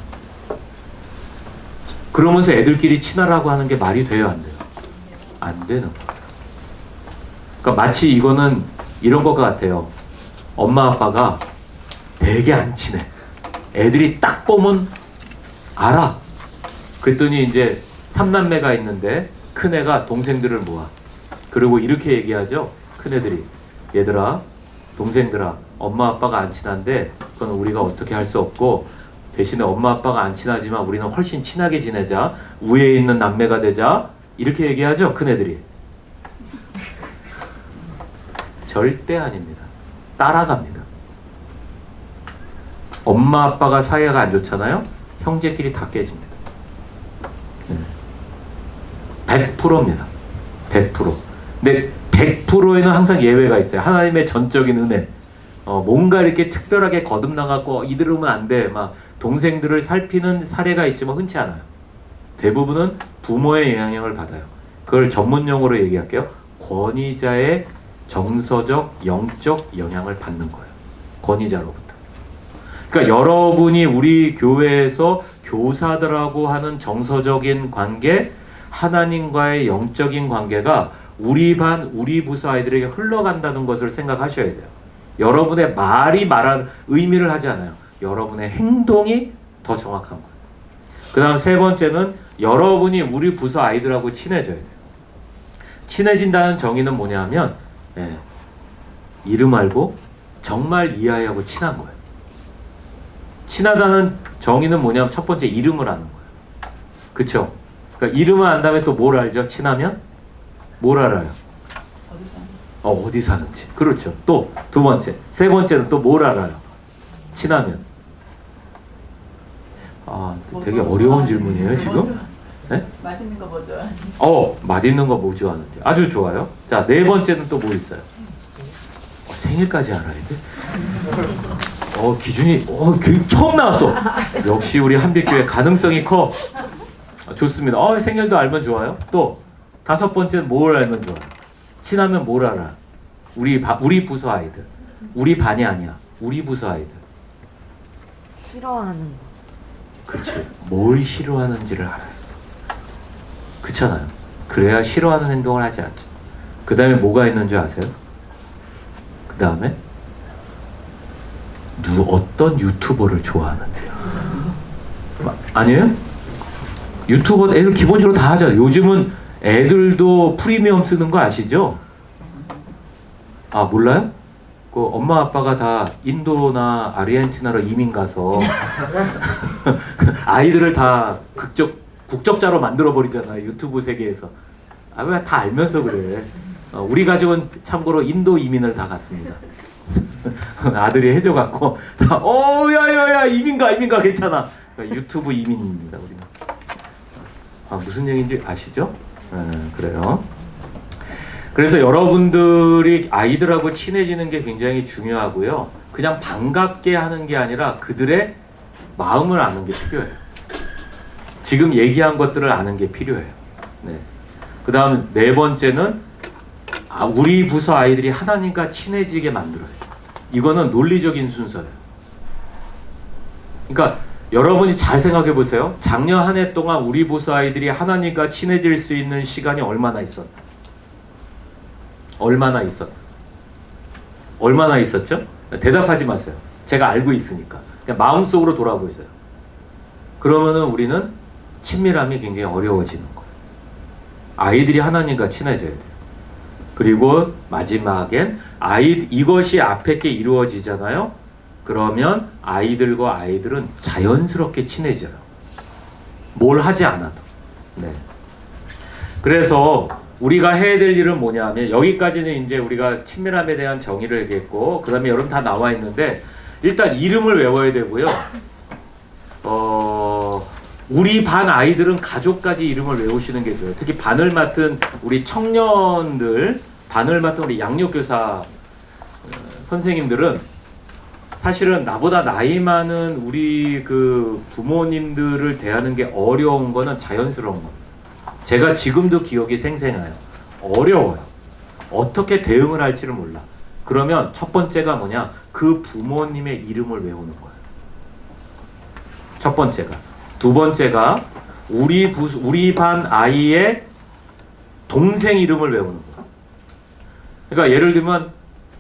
그러면서 애들끼리 친하라고 하는 게 말이 돼요, 안 돼요? 안 되는 거예요. 그러니까 마치 이거는 이런 것 같아요. 엄마 아빠가 되게 안 친해. 애들이 딱 보면 알아. 그랬더니 이제 3남매가 있는데 큰애가 동생들을 모아. 그리고 이렇게 얘기하죠. 큰애들이, 얘들아, 동생들아, 엄마 아빠가 안 친한데 그건 우리가 어떻게 할 수 없고, 대신에 엄마 아빠가 안 친하지만 우리는 훨씬 친하게 지내자. 위에 있는 남매가 되자. 이렇게 얘기하죠, 큰애들이. 절대 아닙니다. 따라갑니다. 엄마 아빠가 사이가 안 좋잖아요. 형제끼리 다 깨집니다. 100%입니다. 100%. 근데 100%에는 항상 예외가 있어요. 하나님의 전적인 은혜. 뭔가 이렇게 특별하게 거듭나갖고 이들으면 안 돼, 막 동생들을 살피는 사례가 있지만 흔치 않아요. 대부분은 부모의 영향을 받아요. 그걸 전문 용어로 얘기할게요. 권위자의 정서적, 영적 영향을 받는 거예요. 권위자로부터. 그러니까 여러분이 우리 교회에서 교사들하고 하는 정서적인 관계, 하나님과의 영적인 관계가 우리 반, 우리 부서 아이들에게 흘러간다는 것을 생각하셔야 돼요. 여러분의 말이 말한 의미를 하지 않아요. 여러분의 행동이 더 정확한 거예요. 그 다음 세 번째는 여러분이 우리 부서 아이들하고 친해져야 돼요. 친해진다는 정의는 뭐냐면, 이름 알고 정말 이해하고 친한 거예요. 친하다는 정의는 뭐냐면 첫 번째 이름을 아는 거예요. 그쵸? 그러니까 이름을 안 다음에 또 뭘 알죠? 친하면? 뭘 알아요? 어디 사는지. 그렇죠. 또 두 번째. 세 번째는 또 뭘 알아요? 친하면. 되게 어려운 질문이에요, 지금? 네? 맛있는 거 뭐 좋아하는지. 맛있는 거 뭐 좋아하는지. 아주 좋아요. 자, 네 번째는 또 뭐 있어요? 생일까지 알아야 돼? 기준이, 처음 나왔어. 역시 우리 한빛교회 가능성이 커. 좋습니다. 생일도 알면 좋아요. 또, 다섯 번째는 뭘 알면 좋아요? 친하면 뭘 알아? 우리 부서 아이들. 우리 반이 아니야. 우리 부서 아이들. 싫어하는 거. 그렇지. 뭘 싫어하는지를 알아야 돼. 그렇잖아요. 그래야 싫어하는 행동을 하지 않죠. 그 다음에 뭐가 있는 줄 아세요? 그 다음에 어떤 유튜버를 좋아하는지요. 아니에요? 유튜버 애들 기본적으로 다 하잖아요. 요즘은 애들도 프리미엄 쓰는 거 아시죠? 아, 몰라요? 그 엄마 아빠가 다 인도나 아르헨티나로 이민 가서 아이들을 다 국적자로 만들어 버리잖아요. 유튜브 세계에서. 왜 다 알면서 그래. 우리 가족은 참고로 인도 이민을 다 갔습니다. 아들이 해줘갖고 다 야야야 이민 가 괜찮아. 유튜브 이민입니다 우리는. 무슨 얘기인지 아시죠? 그래요. 그래서 여러분들이 아이들하고 친해지는 게 굉장히 중요하고요. 그냥 반갑게 하는 게 아니라 그들의 마음을 아는 게 필요해요. 지금 얘기한 것들을 아는 게 필요해요. 네. 그 다음 네 번째는 우리 부서 아이들이 하나님과 친해지게 만들어요. 이거는 논리적인 순서예요. 그러니까 여러분이 잘 생각해 보세요. 작년 한 해 동안 우리 부서 아이들이 하나님과 친해질 수 있는 시간이 얼마나 있었나? 얼마나 있었죠? 대답하지 마세요. 제가 알고 있으니까. 그냥 마음속으로 돌아보세요. 그러면은 우리는 친밀함이 굉장히 어려워지는 거예요. 아이들이 하나님과 친해져야 돼요. 그리고 마지막엔 이것이 앞에 게 이루어지잖아요. 그러면 아이들은 자연스럽게 친해져요. 뭘 하지 않아도. 네. 그래서 우리가 해야 될 일은 뭐냐면 여기까지는 이제 우리가 친밀함에 대한 정의를 얘기했고 그 다음에 여러분 다 나와 있는데 일단 이름을 외워야 되고요. 우리 반 아이들은 가족까지 이름을 외우시는 게 좋아요. 특히 반을 맡은 우리 청년들, 반을 맡은 우리 양육교사 선생님들은 사실은 나보다 나이 많은 우리 그 부모님들을 대하는 게 어려운 거는 자연스러운 겁니다. 제가 지금도 기억이 생생해요. 어려워요. 어떻게 대응을 할지를 몰라. 그러면 첫 번째가 뭐냐? 그 부모님의 이름을 외우는 거예요. 첫 번째가. 두 번째가 우리 반 아이의 동생 이름을 외우는 거예요. 그러니까 예를 들면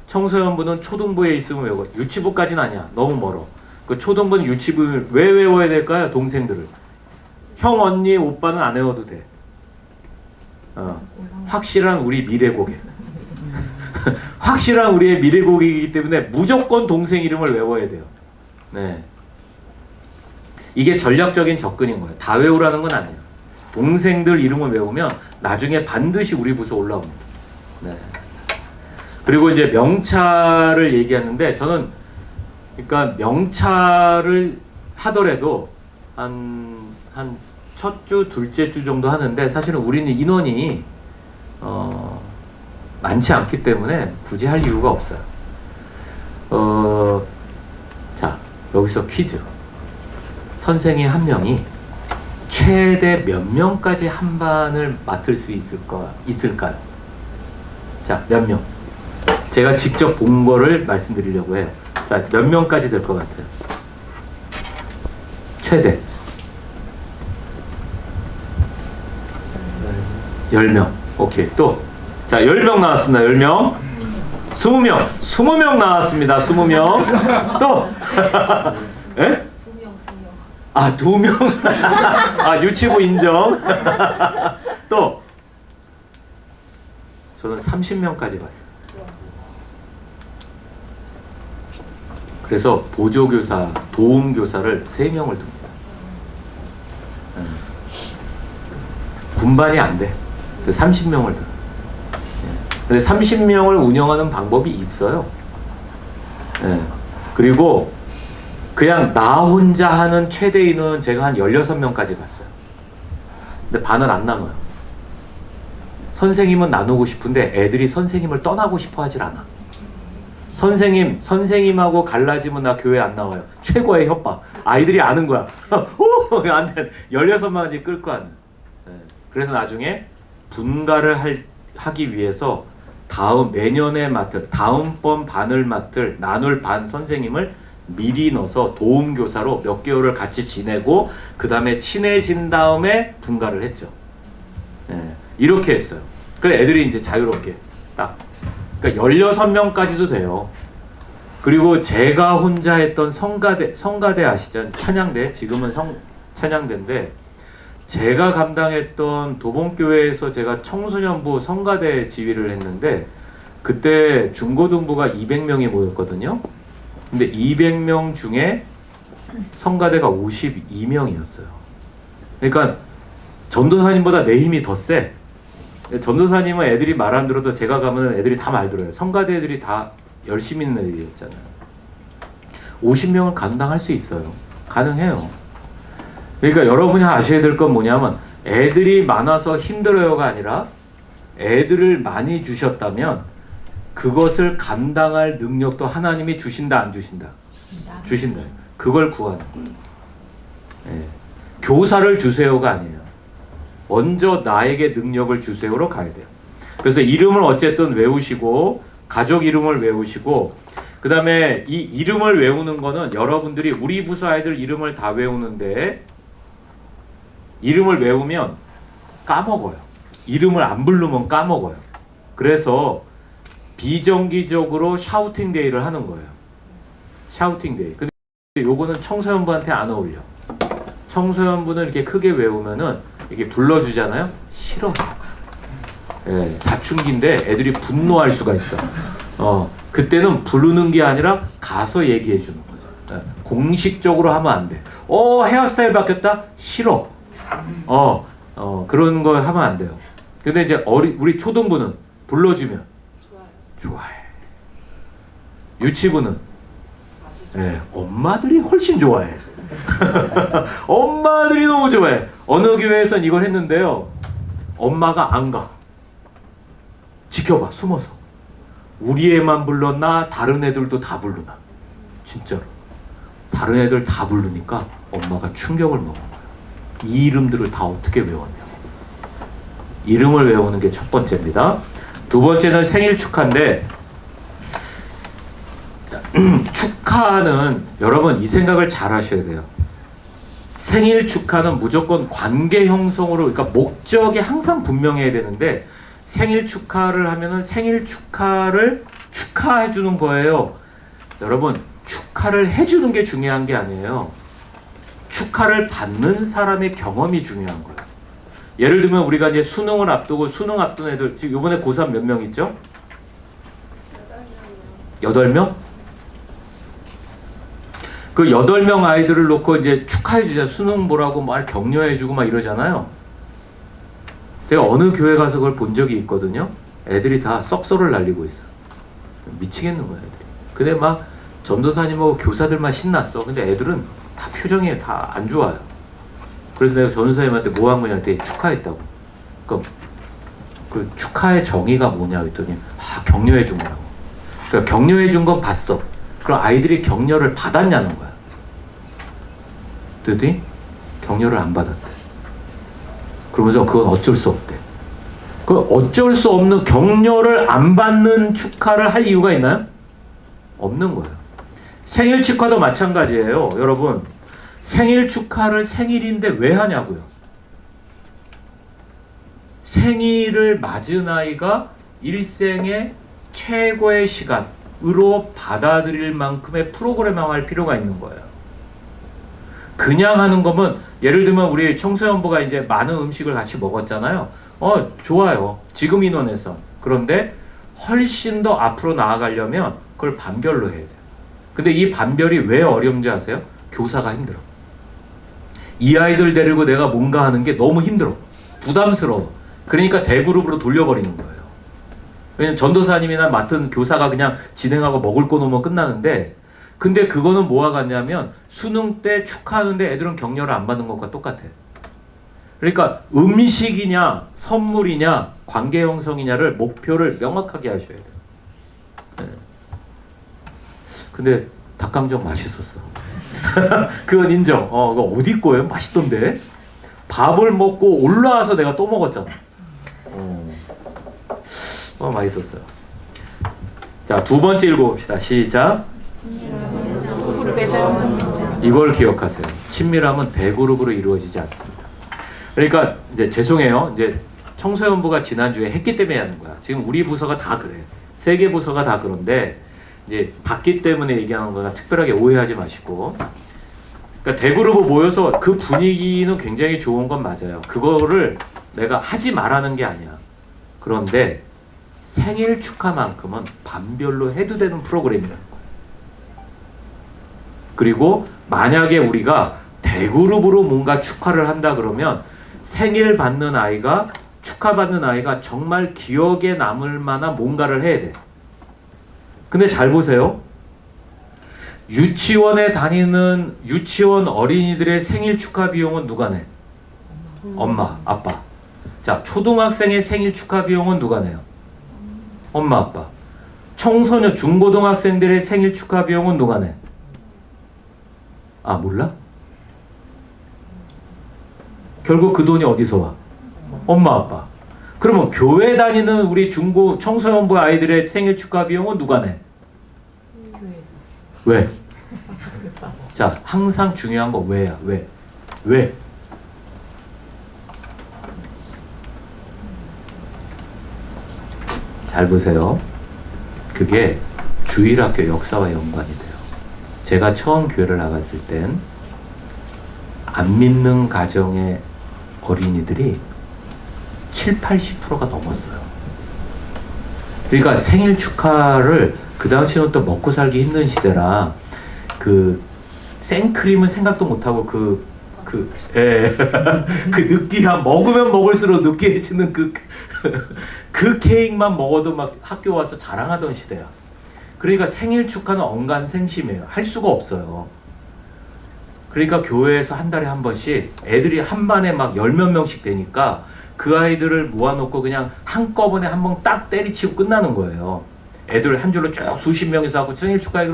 청소년부는 초등부에 있으면 외우고 유치부까지는 아니야. 너무 멀어. 그 초등부는 유치부 왜 외워야 될까요? 동생들을. 형, 언니, 오빠는 안 외워도 돼. 확실한 우리 미래 고객. 확실한 우리의 미래 고객이기 때문에 무조건 동생 이름을 외워야 돼요. 네. 이게 전략적인 접근인 거예요. 다 외우라는 건 아니에요. 동생들 이름을 외우면 나중에 반드시 우리 부서 올라옵니다. 네. 그리고 이제 명찰을 얘기하는데 저는 그러니까 명찰을 하더라도 한 첫 주, 둘째 주 정도 하는데 사실은 우리는 인원이 많지 않기 때문에 굳이 할 이유가 없어요. 자, 여기서 퀴즈. 선생님 한 명이 최대 몇 명까지 한 반을 맡을 수 있을까요? 자, 몇 명? 제가 직접 본 거를 말씀드리려고 해요. 자, 몇 명까지 될 것 같아요? 최대 10명. 오케이. 또. 자, 10명 나왔습니다. 10명. 20명. 20명 나왔습니다. 20명. 또. 에? 2명. 유치부 인정. 또. 저는 30명까지 봤어요. 그래서 보조교사, 도움교사를 3명을 둡니다. 분반이 안 돼. 30명을 둬요. 근데 30명을 운영하는 방법이 있어요. 그리고 그냥 나 혼자 하는 최대 인원은 제가 한 16명까지 봤어요. 근데 반은 안 나눠요. 선생님은 나누고 싶은데 애들이 선생님을 떠나고 싶어 하질 않아. 선생님하고 갈라지면 나 교회 안 나와요. 최고의 협박. 아이들이 아는 거야. 오, 안 돼. 16마디 끌고 하는. 그래서 나중에 분가를 하기 위해서 내년에 맡을, 다음번 반을 맡을, 나눌 반 선생님을 미리 넣어서 도움교사로 몇 개월을 같이 지내고, 그 다음에 친해진 다음에 분가를 했죠. 이렇게 했어요. 그래서 애들이 이제 자유롭게 딱. 그러니까 16명까지도 돼요. 그리고 제가 혼자 했던 성가대 아시죠? 찬양대, 지금은 찬양대인데, 제가 감당했던 도봉교회에서 제가 청소년부 성가대 지휘를 했는데, 그때 중고등부가 200명이 모였거든요. 근데 200명 중에 성가대가 52명이었어요. 그러니까 전도사님보다 내 힘이 더 세. 전도사님은 애들이 말 안 들어도 제가 가면 애들이 다 말 들어요. 성가대 애들이 다 열심히 있는 애들이었잖아요. 50명을 감당할 수 있어요. 가능해요. 그러니까 여러분이 아셔야 될 건 뭐냐면, 애들이 많아서 힘들어요가 아니라 애들을 많이 주셨다면 그것을 감당할 능력도 하나님이 주신다, 안 주신다? 주신다. 그걸 구하는 거예요. 교사를 주세요가 아니에요. 먼저 나에게 능력을 주세요로 가야 돼요. 그래서 이름을 어쨌든 외우시고, 가족 이름을 외우시고, 그 다음에 이 이름을 외우는 거는 여러분들이 우리 부서 아이들 이름을 다 외우는데, 이름을 외우면 까먹어요. 이름을 안 부르면 까먹어요. 그래서 비정기적으로 샤우팅 데이를 하는 거예요. 샤우팅 데이. 근데 요거는 청소년부한테 안 어울려. 청소년부는 이렇게 크게 외우면은 이렇게 불러주잖아요. 싫어. 사춘기인데 애들이 분노할 수가 있어. 그때는 부르는 게 아니라 가서 얘기해 주는 거죠. 공식적으로 하면 안 돼. 헤어스타일 바뀌었다? 싫어. 그런 거 하면 안 돼요. 근데 이제 우리 초등부는 불러주면 좋아해. 유치부는 엄마들이 훨씬 좋아해. 엄마들이 너무 좋아해. 어느 교회에선 이걸 했는데요. 엄마가 안 가. 지켜봐, 숨어서. 우리 애만 불렀나? 다른 애들도 다 부르나? 진짜로. 다른 애들 다 부르니까 엄마가 충격을 먹은 거예요. 이 이름들을 다 어떻게 외웠냐. 이름을 외우는 게 첫 번째입니다. 두 번째는 생일 축하인데, 축하는 여러분 이 생각을 잘 하셔야 돼요. 생일 축하는 무조건 관계 형성으로, 그러니까 목적이 항상 분명해야 되는데, 생일 축하를 하면은 생일 축하를 축하해 주는 거예요. 여러분, 축하를 해주는 게 중요한 게 아니에요. 축하를 받는 사람의 경험이 중요한 거예요. 예를 들면 우리가 이제 수능을 앞두고, 수능 앞둔 애들, 지금 이번에 고3 몇 명 있죠? 8명? 그 8명 아이들을 놓고 이제 축하해 주자. 수능 보라고 막 격려해 주고 막 이러잖아요. 제가 어느 교회 가서 그걸 본 적이 있거든요. 애들이 다 썩소를 날리고 있어. 미치겠는 거야, 애들이. 근데 막 전도사님하고 교사들만 신났어. 근데 애들은 다 표정이 다 안 좋아요. 그래서 내가 전도사님한테 뭐 한 거냐 했더니 축하했다고. 그러니까 그 축하의 정의가 뭐냐 했더니 격려해 준 거라고. 그러니까 격려해 준 건 봤어. 그럼 아이들이 격려를 받았냐는 거야. 그랬더니 격려를 안 받았대. 그러면서 그건 어쩔 수 없대. 그 어쩔 수 없는, 격려를 안 받는 축하를 할 이유가 있나요? 없는 거예요. 생일 축하도 마찬가지예요. 여러분, 생일 축하를 생일인데 왜 하냐고요. 생일을 맞은 아이가 일생의 최고의 시간으로 받아들일 만큼의 프로그램을 할 필요가 있는 거예요. 그냥 하는 거면, 예를 들면 우리 청소년부가 이제 많은 음식을 같이 먹었잖아요. 좋아요. 지금 인원에서. 그런데 훨씬 더 앞으로 나아가려면 그걸 반별로 해야 돼요. 근데 이 반별이 왜 어려운지 아세요? 교사가 힘들어. 이 아이들 데리고 내가 뭔가 하는 게 너무 힘들어. 부담스러워. 그러니까 대그룹으로 돌려버리는 거예요. 왜냐면 전도사님이나 맡은 교사가 그냥 진행하고 먹을 거 놓으면 끝나는데, 근데 그거는 뭐와 같냐면 수능 때 축하하는데 애들은 격려를 안 받는 것과 똑같아. 그러니까 음식이냐 선물이냐 관계 형성이냐를 목표를 명확하게 하셔야 돼요. 네. 근데 닭강정 맛있었어. 그건 인정. 그거 어디 거예요? 맛있던데. 밥을 먹고 올라와서 내가 또 먹었잖아. 맛있었어요. 자, 두 번째 읽어봅시다. 시작. 이걸 기억하세요. 친밀함은 대그룹으로 이루어지지 않습니다. 그러니까 이제 죄송해요. 이제 청소년부가 지난주에 했기 때문에 하는 거야. 지금 우리 부서가 다 그래. 세 개 부서가 다 그런데 이제 봤기 때문에 얘기하는 거가 특별하게 오해하지 마시고. 그러니까 대그룹으로 모여서 그 분위기는 굉장히 좋은 건 맞아요. 그거를 내가 하지 말라는 게 아니야. 그런데 생일 축하만큼은 반별로 해도 되는 프로그램이라는 거예요. 그리고 만약에 우리가 대그룹으로 뭔가 축하를 한다 그러면 생일 받는 아이가 축하받는 아이가 정말 기억에 남을 만한 뭔가를 해야 돼. 근데 잘 보세요. 유치원에 다니는 유치원 어린이들의 생일 축하 비용은 누가 내? 엄마, 아빠. 자, 초등학생의 생일 축하 비용은 누가 내요? 엄마, 아빠. 청소년, 중고등학생들의 생일 축하 비용은 누가 내? 아, 몰라? 결국 그 돈이 어디서 와? 엄마, 아빠. 그러면 교회 다니는 우리 중고 청소년부 아이들의 생일 축하 비용은 누가 내? 왜? 자, 항상 중요한 거 왜야? 왜? 왜? 잘 보세요. 그게 주일학교 역사와 연관이 돼요. 제가 처음 교회를 나갔을 땐 안 믿는 가정의 어린이들이 70~80%가 넘었어요. 그러니까 생일 축하를 그 당시는 또 먹고 살기 힘든 시대라 그 생크림은 생각도 못하고 그 느끼한 먹으면 먹을수록 느끼해지는 그 케이크만 먹어도 막 학교 와서 자랑하던 시대야. 그러니까 생일 축하는 언간생심이에요. 할 수가 없어요. 그러니까 교회에서 한 달에 한 번씩 애들이 한 반에 막 10몇 명씩 되니까 그 아이들을 모아놓고 그냥 한꺼번에 한 번 딱 때리치고 끝나는 거예요. 애들 한 줄로 쭉 수십 명이서 하고 생일 축하해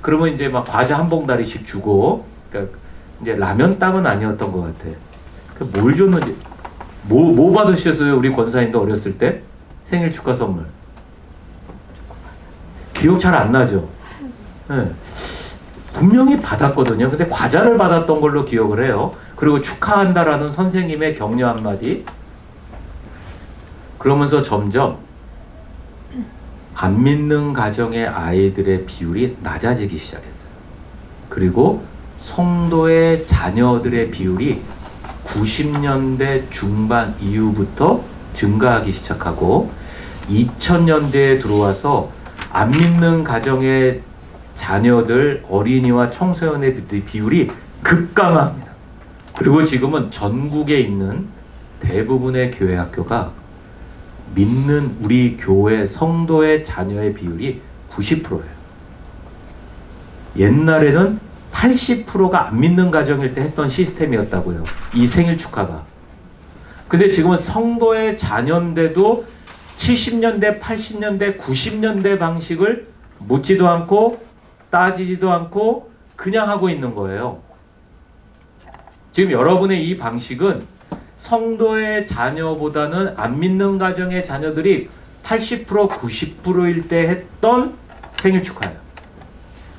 그러면 이제 막 과자 한 봉다리씩 주고, 그러니까 이제 라면 땅은 아니었던 것 같아. 뭘 줬는지 뭐 받으셨어요? 우리 권사님도 어렸을 때 생일 축하 선물 기억 잘 안 나죠? 네. 분명히 받았거든요. 근데 과자를 받았던 걸로 기억을 해요. 그리고 축하한다라는 선생님의 격려 한마디. 그러면서 점점 안 믿는 가정의 아이들의 비율이 낮아지기 시작했어요. 그리고 성도의 자녀들의 비율이 90년대 중반 이후부터 증가하기 시작하고 2000년대에 들어와서 안 믿는 가정의 자녀들, 어린이와 청소년의 비율이 급감합니다. 그리고 지금은 전국에 있는 대부분의 교회 학교가 믿는 우리 교회 성도의 자녀의 비율이 90%예요. 옛날에는 80%가 안 믿는 가정일 때 했던 시스템이었다고요. 이 생일 축하가. 근데 지금은 성도의 자녀인데도 70년대, 80년대, 90년대 방식을 묻지도 않고 따지지도 않고 그냥 하고 있는 거예요. 지금 여러분의 이 방식은 성도의 자녀보다는 안 믿는 가정의 자녀들이 80%, 90%일 때 했던 생일 축하예요.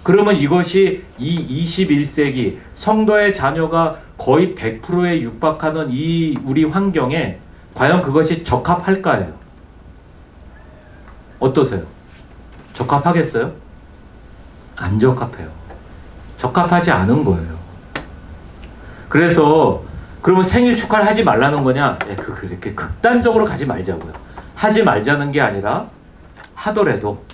그러면 이것이 이 21세기 성도의 자녀가 거의 100%에 육박하는 이 우리 환경에 과연 그것이 적합할까요? 어떠세요? 적합하겠어요? 안 적합해요. 적합하지 않은 거예요. 그래서 그러면 생일 축하를 하지 말라는 거냐? 그렇게 극단적으로 가지 말자고요. 하지 말자는 게 아니라 하더라도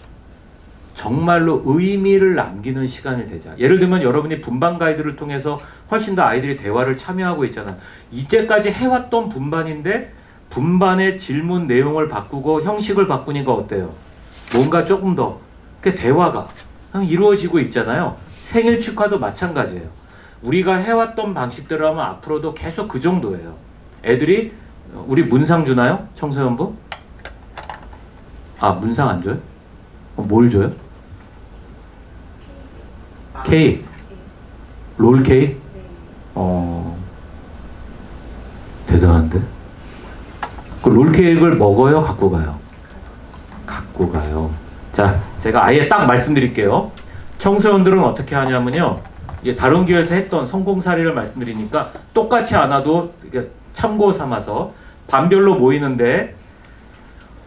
정말로 의미를 남기는 시간이 되자. 예를 들면 여러분이 분반 가이드를 통해서 훨씬 더 아이들이 대화를 참여하고 있잖아요. 이때까지 해왔던 분반인데 분반의 질문 내용을 바꾸고 형식을 바꾸니까 어때요? 뭔가 조금 더 대화가 이루어지고 있잖아요. 생일 축하도 마찬가지예요. 우리가 해왔던 방식대로 하면 앞으로도 계속 그 정도예요. 애들이 우리 문상 주나요? 청소년부? 아, 문상 안 줘요? 뭘 줘요? 케이크. 롤 케이크? 대단한데? 그 롤 케이크를 먹어요? 갖고 가요? 갖고 가요. 자, 제가 아예 딱 말씀드릴게요. 청소년들은 어떻게 하냐면요. 이게 다른 교회에서 했던 성공 사례를 말씀드리니까 똑같이 안 와도 이렇게 참고 삼아서 반별로 모이는데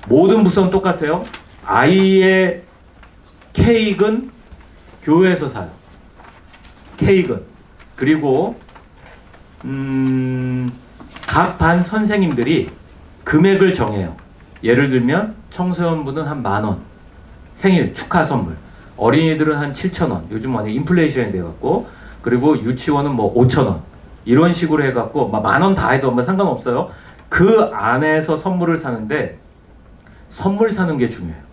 모든 부서는 똑같아요. 아이의 케이크는 교회에서 사요. 케이크는. 그리고 각 반 선생님들이 금액을 정해요. 예를 들면 청소년부는 한 10,000원 생일 축하 선물, 어린이들은 한 7,000원, 요즘 많이 인플레이션이 돼갖고, 그리고 유치원은 뭐 5,000원 이런 식으로 해갖고 10,000원 다 해도 뭐 상관없어요. 그 안에서 선물을 사는데 선물 사는 게 중요해요.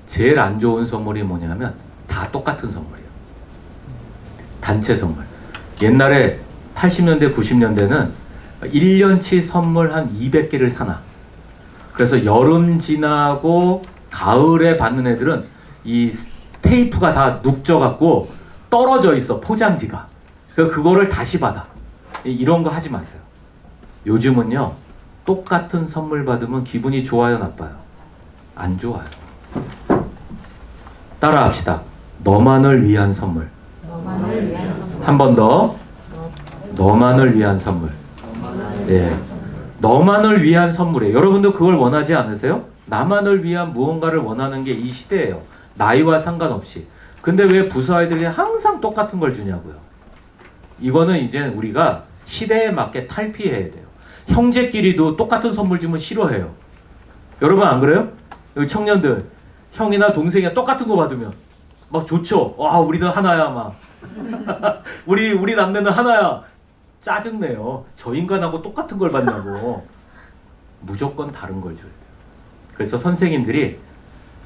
제일 안 좋은 선물이 뭐냐면 다 똑같은 선물이에요. 단체 선물. 옛날에 80년대 90년대는 1년치 선물 한 200개를 사나. 그래서 여름 지나고 가을에 받는 애들은 이 테이프가 다 눅져갖고 떨어져 있어, 포장지가. 그래서 그거를 다시 받아. 이런 거 하지 마세요. 요즘은요, 똑같은 선물 받으면 기분이 좋아요, 나빠요? 안 좋아요. 따라 합시다. 너만을 위한 선물. 한 번 더. 너만을 위한 선물. 예. 너만을 위한 선물이에요. 여러분도 그걸 원하지 않으세요? 나만을 위한 무언가를 원하는 게 이 시대예요. 나이와 상관없이. 근데 왜 부서 아이들이 항상 똑같은 걸 주냐고요. 이거는 이제 우리가 시대에 맞게 탈피해야 돼요. 형제끼리도 똑같은 선물 주면 싫어해요. 여러분 안 그래요? 여기 청년들, 형이나 동생이 똑같은 거 받으면 막 좋죠. 와, 우리는 하나야, 막. 우리 남매는 하나야. 짜증내요. 저 인간하고 똑같은 걸 받냐고. 무조건 다른 걸 줘야 돼요. 그래서 선생님들이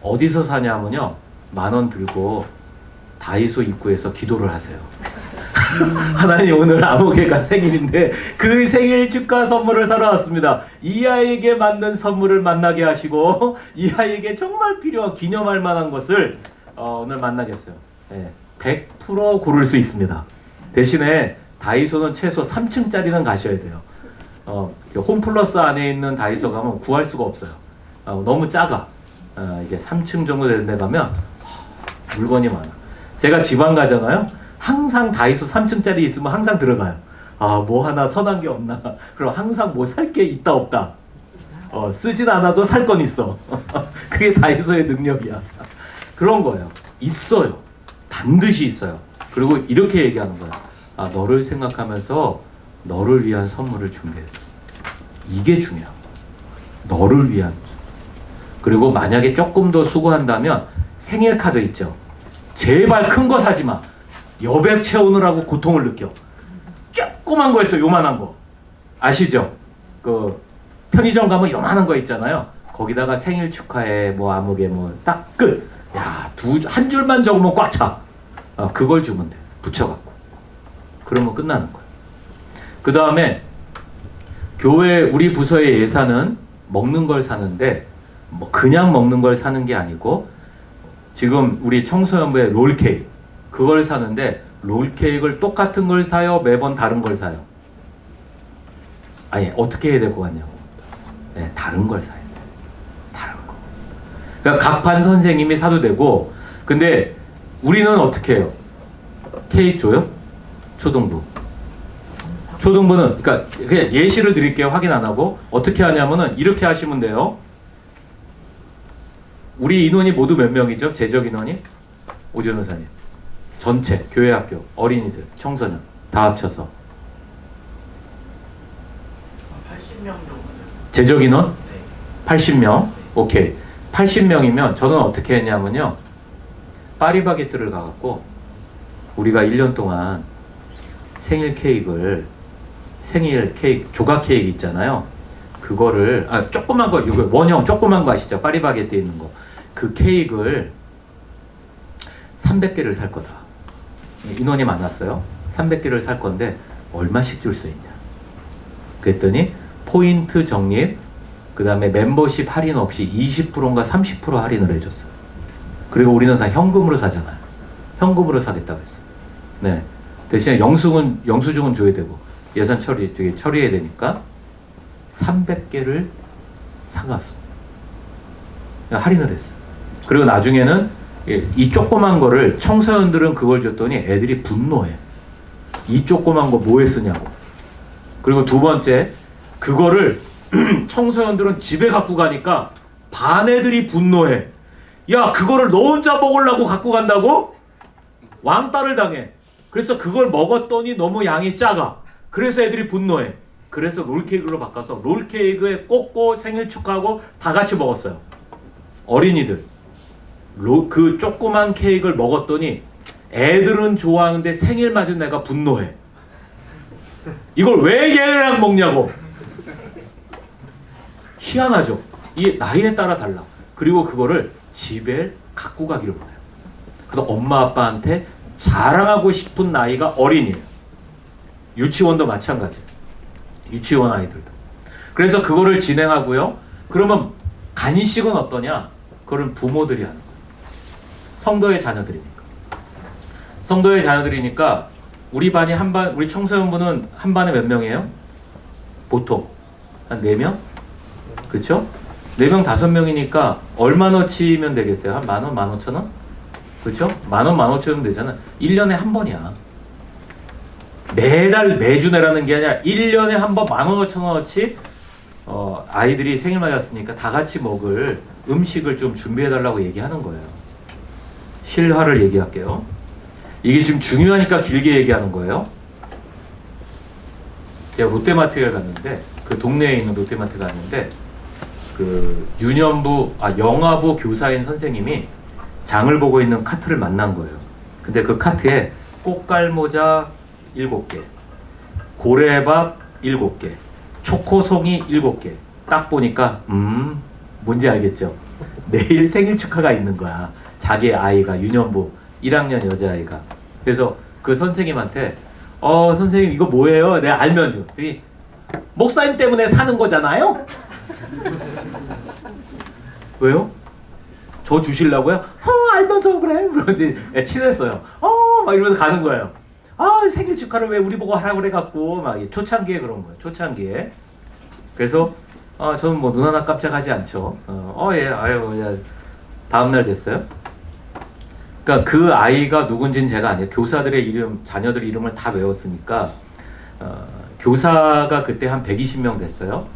어디서 사냐면요, 10,000원 들고 다이소 입구에서 기도를 하세요. 하나님, 오늘 아무개가 생일인데 그 생일 축하 선물을 사러 왔습니다. 이 아이에게 맞는 선물을 만나게 하시고 이 아이에게 정말 필요한 기념할 만한 것을 오늘 만나겠어요. 네, 100% 고를 수 있습니다. 대신에 다이소는 최소 3층짜리는 가셔야 돼요. 홈플러스 안에 있는 다이소 가면 구할 수가 없어요. 너무 작아. 이게 3층 정도 되는 데 가면 물건이 많아. 제가 지방 가잖아요. 항상 다이소 3층짜리 있으면 항상 들어가요. 아, 뭐 하나 선한 게 없나. 그럼 항상 뭐 살 게 있다 없다. 쓰진 않아도 살 건 있어. 그게 다이소의 능력이야. 그런 거예요. 있어요. 반드시 있어요. 그리고 이렇게 얘기하는 거예요. 아, 너를 생각하면서 너를 위한 선물을 준비했어. 이게 중요해요. 너를 위한. 그리고 만약에 조금 더 수고한다면 생일 카드 있죠. 제발 큰 거 사지 마. 여백 채우느라고 고통을 느껴. 조그만 거 있어, 요만한 거. 아시죠? 그 편의점 가면 요만한 거 있잖아요. 거기다가 생일 축하해, 뭐 아무개 뭐 딱 끝. 야, 한 줄만 적으면 꽉 차. 그걸 주면 돼. 붙여갖고. 그러면 끝나는 거야. 그 다음에 교회 우리 부서의 예산은 먹는 걸 사는데 뭐 그냥 먹는 걸 사는 게 아니고 지금 우리 청소년부의 롤케이크 그걸 사는데 롤케이크를 똑같은 걸 사요? 매번 다른 걸 사요? 아니, 어떻게 해야 될 것 같냐고. 네, 다른 걸 사야 돼. 다른 거. 그러니까 각 반 선생님이 사도 되고, 근데 우리는 어떻게 해요? 케이크 줘요? 초등부. 초등부는, 그러니까 그냥 예시를 드릴게요. 확인 안 하고. 어떻게 하냐면은 이렇게 하시면 돼요. 우리 인원이 모두 몇 명이죠? 재적 인원이? 오전 의사님. 전체, 교회 학교, 어린이들, 청소년 다 합쳐서 80명 정도. 재적 인원? 네. 80명? 오케이. 80명이면 저는 어떻게 했냐면요. 파리바게뜨를 가갖고 우리가 1년 동안 생일 케이크, 조각 케이크 있잖아요. 그거를, 조그만 거, 이거 원형 조그만 거 아시죠? 파리바게뜨 있는 거. 그 케이크를 300개를 살 거다. 인원이 많았어요. 300개를 살 건데 얼마씩 줄 수 있냐. 그랬더니 포인트 적립, 그 다음에 멤버십 할인 없이 20%인가 30% 할인을 해줬어요. 그리고 우리는 다 현금으로 사잖아요. 현금으로 사겠다고 했어요. 네. 대신에 영수증은 줘야 되고 예산 처리해야 되니까 300개를 사갔습니다. 할인을 했어요. 그리고 나중에는 이 조그만 거를 청소년들은 그걸 줬더니 애들이 분노해. 이 조그만 거 뭐에 쓰냐고. 그리고 두 번째, 그거를 청소년들은 집에 갖고 가니까 반 애들이 분노해. 야, 그거를 너 혼자 먹으려고 갖고 간다고? 왕따를 당해. 그래서 그걸 먹었더니 너무 양이 작아. 그래서 애들이 분노해. 그래서 롤케이크로 바꿔서 롤케이크에 꽂고 생일 축하하고 다 같이 먹었어요. 어린이들. 그 조그만 케이크를 먹었더니 애들은 좋아하는데 생일 맞은 내가 분노해. 이걸 왜 얘랑 먹냐고. 희한하죠. 이 나이에 따라 달라. 그리고 그거를 집에 갖고 가기를 원해요. 그래서 엄마 아빠한테 자랑하고 싶은 나이가 어린이에요. 유치원도 마찬가지예요. 유치원 아이들도. 그래서 그거를 진행하고요. 그러면 간식은 어떠냐? 그건 부모들이 하는 거예요. 성도의 자녀들이니까. 성도의 자녀들이니까 우리 반이 우리 청소년부는 한 반에 몇 명이에요? 보통 한 4명? 그렇죠? 4명 5명이니까 얼마너치면 되겠어요? 한 10,000원, 15,000원? 그렇죠? 10,000원, 15,000원 되잖아. 1년에 한 번이야. 매주 내라는 게 아니라 1년에 한 번 15,000원어치 아이들이 생일 맞았으니까 다 같이 먹을 음식을 좀 준비해달라고 얘기하는 거예요. 실화를 얘기할게요. 이게 지금 중요하니까 길게 얘기하는 거예요. 제가 롯데마트를 갔는데, 그 동네에 있는 롯데마트 갔는데, 그 영화부 교사인 선생님이 장을 보고 있는 카트를 만난 거예요. 근데 그 카트에 꽃갈모자 7개, 고래밥 7개, 초코송이 7개. 딱 보니까 뭔지 알겠죠? 내일 생일 축하가 있는 거야. 자기 아이가 유년부 1학년 여자아이가. 그래서 그 선생님한테 선생님 이거 뭐예요? 내가 알면 줘. 그랬더니 목사님 때문에 사는 거잖아요? 왜요? 저 주실라고요? 알면서 그래. 그러더니 친했어요. 막 이러면서 가는 거예요. 생일 축하를 왜 우리 보고 하라고 그래갖고 막 초창기에 그런 거예요. 초창기에. 그래서 저는 뭐 눈 하나 깜짝하지 않죠. 예, 아유, 다음날 됐어요. 그러니까 그 아이가 누군지는 제가 아니에요. 교사들의 이름, 자녀들 이름을 다 외웠으니까 교사가 그때 한 120명 됐어요.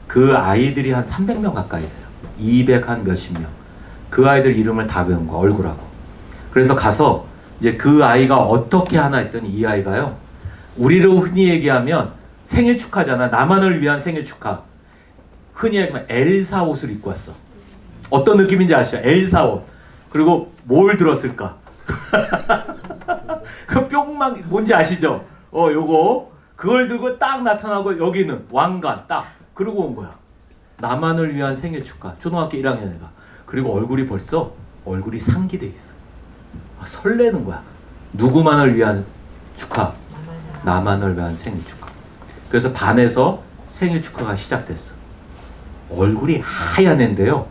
그 아이들이 한 300명 가까이 돼요. 200 한 몇십 명. 그 아이들 이름을 다 외운 거, 얼굴하고. 그래서 가서 이제 그 아이가 어떻게 하나 했더니 이 아이가요. 우리로 흔히 얘기하면 생일 축하잖아. 나만을 위한 생일 축하. 흔히 얘기하면 엘사 옷을 입고 왔어. 어떤 느낌인지 아시죠? 엘사 옷. 그리고 뭘 들었을까? 그 뿅망 뭔지 아시죠? 요거 그걸 들고 딱 나타나고 여기는 왕관 딱 그러고 온 거야. 나만을 위한 생일 축하. 초등학교 1학년 애가. 그리고 얼굴이 상기돼 있어. 설레는 거야. 누구만을 위한 축하? 나만을 위한 생일 축하. 그래서 반에서 생일 축하가 시작됐어. 얼굴이 하얀 애인데요.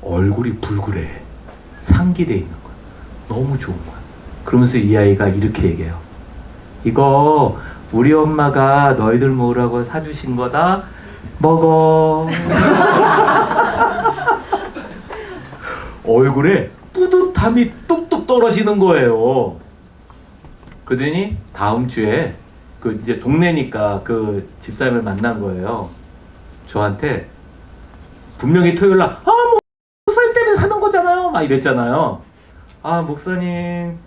얼굴이 붉으래. 상기돼 있는 거야. 너무 좋은 거야. 그러면서 이 아이가 이렇게 얘기해요. 이거 우리 엄마가 너희들 먹으라고 사주신 거다. 먹어. 얼굴에 뿌듯함이 뚝뚝 떨어지는 거예요. 그러더니 다음 주에 그 이제 동네니까 그 집사님을 만난 거예요. 저한테 분명히 토요일날 목사님 때문에 사는 거잖아요. 막 이랬잖아요. 목사님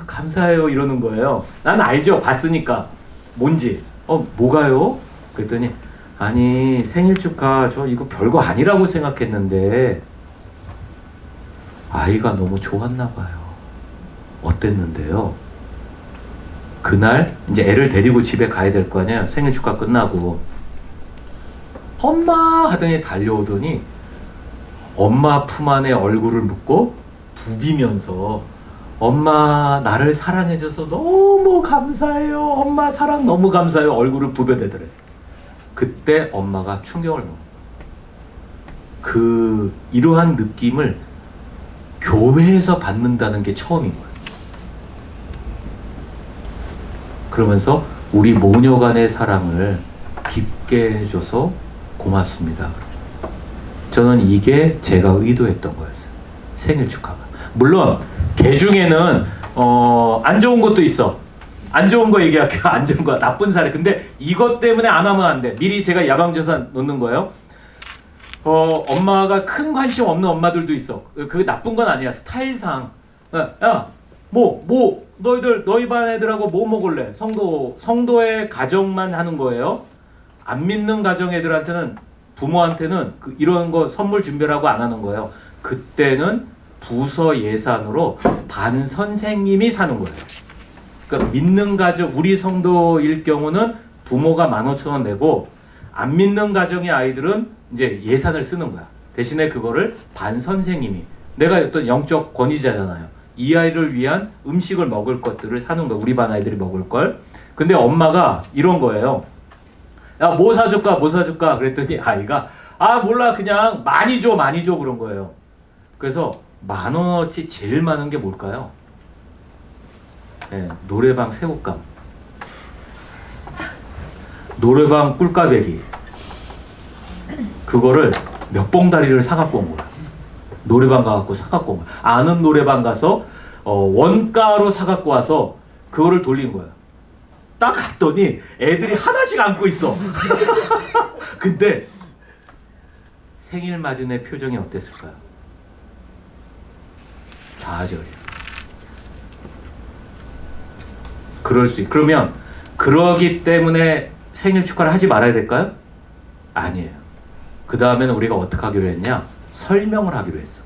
감사해요 이러는 거예요. 난 알죠. 봤으니까. 뭔지. 뭐가요? 그랬더니 아니 생일 축하 저 이거 별거 아니라고 생각했는데 아이가 너무 좋았나 봐요. 어땠는데요? 그날 이제 애를 데리고 집에 가야 될 거 아니에요. 생일 축하 끝나고 엄마 하더니 달려오더니 엄마 품 안에 얼굴을 묻고 부비면서 엄마 나를 사랑해줘서 너무 감사해요. 엄마 사랑 너무 감사해요. 얼굴을 부벼대더래. 그때 엄마가 충격을 먹어요. 이러한 느낌을 교회에서 받는다는 게 처음인 거예요. 그러면서 우리 모녀 간의 사랑을 깊게 해줘서 고맙습니다. 저는 이게 제가 의도했던 거였어요. 생일 축하가. 물론 개 중에는 안 좋은 것도 있어. 안 좋은 거 얘기할게요. 안 좋은 거, 나쁜 사례. 근데 이것 때문에 안 하면 안 돼. 미리 제가 야방조사 놓는 거예요. 엄마가 큰 관심 없는 엄마들도 있어. 그게 나쁜 건 아니야. 스타일상. 야, 너희 반 애들하고 뭐 먹을래? 성도의 가정만 하는 거예요. 안 믿는 가정 애들한테는, 부모한테는 이런 거 선물 준비하고 안 하는 거예요. 그때는 부서 예산으로 반 선생님이 사는 거예요. 그러니까 믿는 가정, 우리 성도일 경우는 부모가 15,000원 내고, 안 믿는 가정의 아이들은 이제 예산을 쓰는 거야. 대신에 그거를 반 선생님이, 내가 어떤 영적 권위자잖아요. 이 아이를 위한 음식을 먹을 것들을 사는 거야. 우리 반 아이들이 먹을 걸. 근데 엄마가 이런 거예요. 야, 뭐 사줄까? 그랬더니 아이가, 몰라, 그냥 많이 줘 그런 거예요. 그래서 10,000원어치 제일 많은 게 뭘까요? 네, 노래방 새우깡, 노래방 꿀까베기, 그거를 몇 봉다리를 사갖고 온 거야. 노래방 가갖고 사갖고 온 거야. 아는 노래방 가서 원가로 사갖고 와서 그거를 돌린 거야. 딱 갔더니 애들이 하나씩 안고 있어. 근데 생일 맞은 애 표정이 어땠을까요? 좌절이에요. 그러면 그러기 때문에 생일 축하를 하지 말아야 될까요? 아니에요. 그 다음에는 우리가 어떻게 하기로 했냐? 설명을 하기로 했어.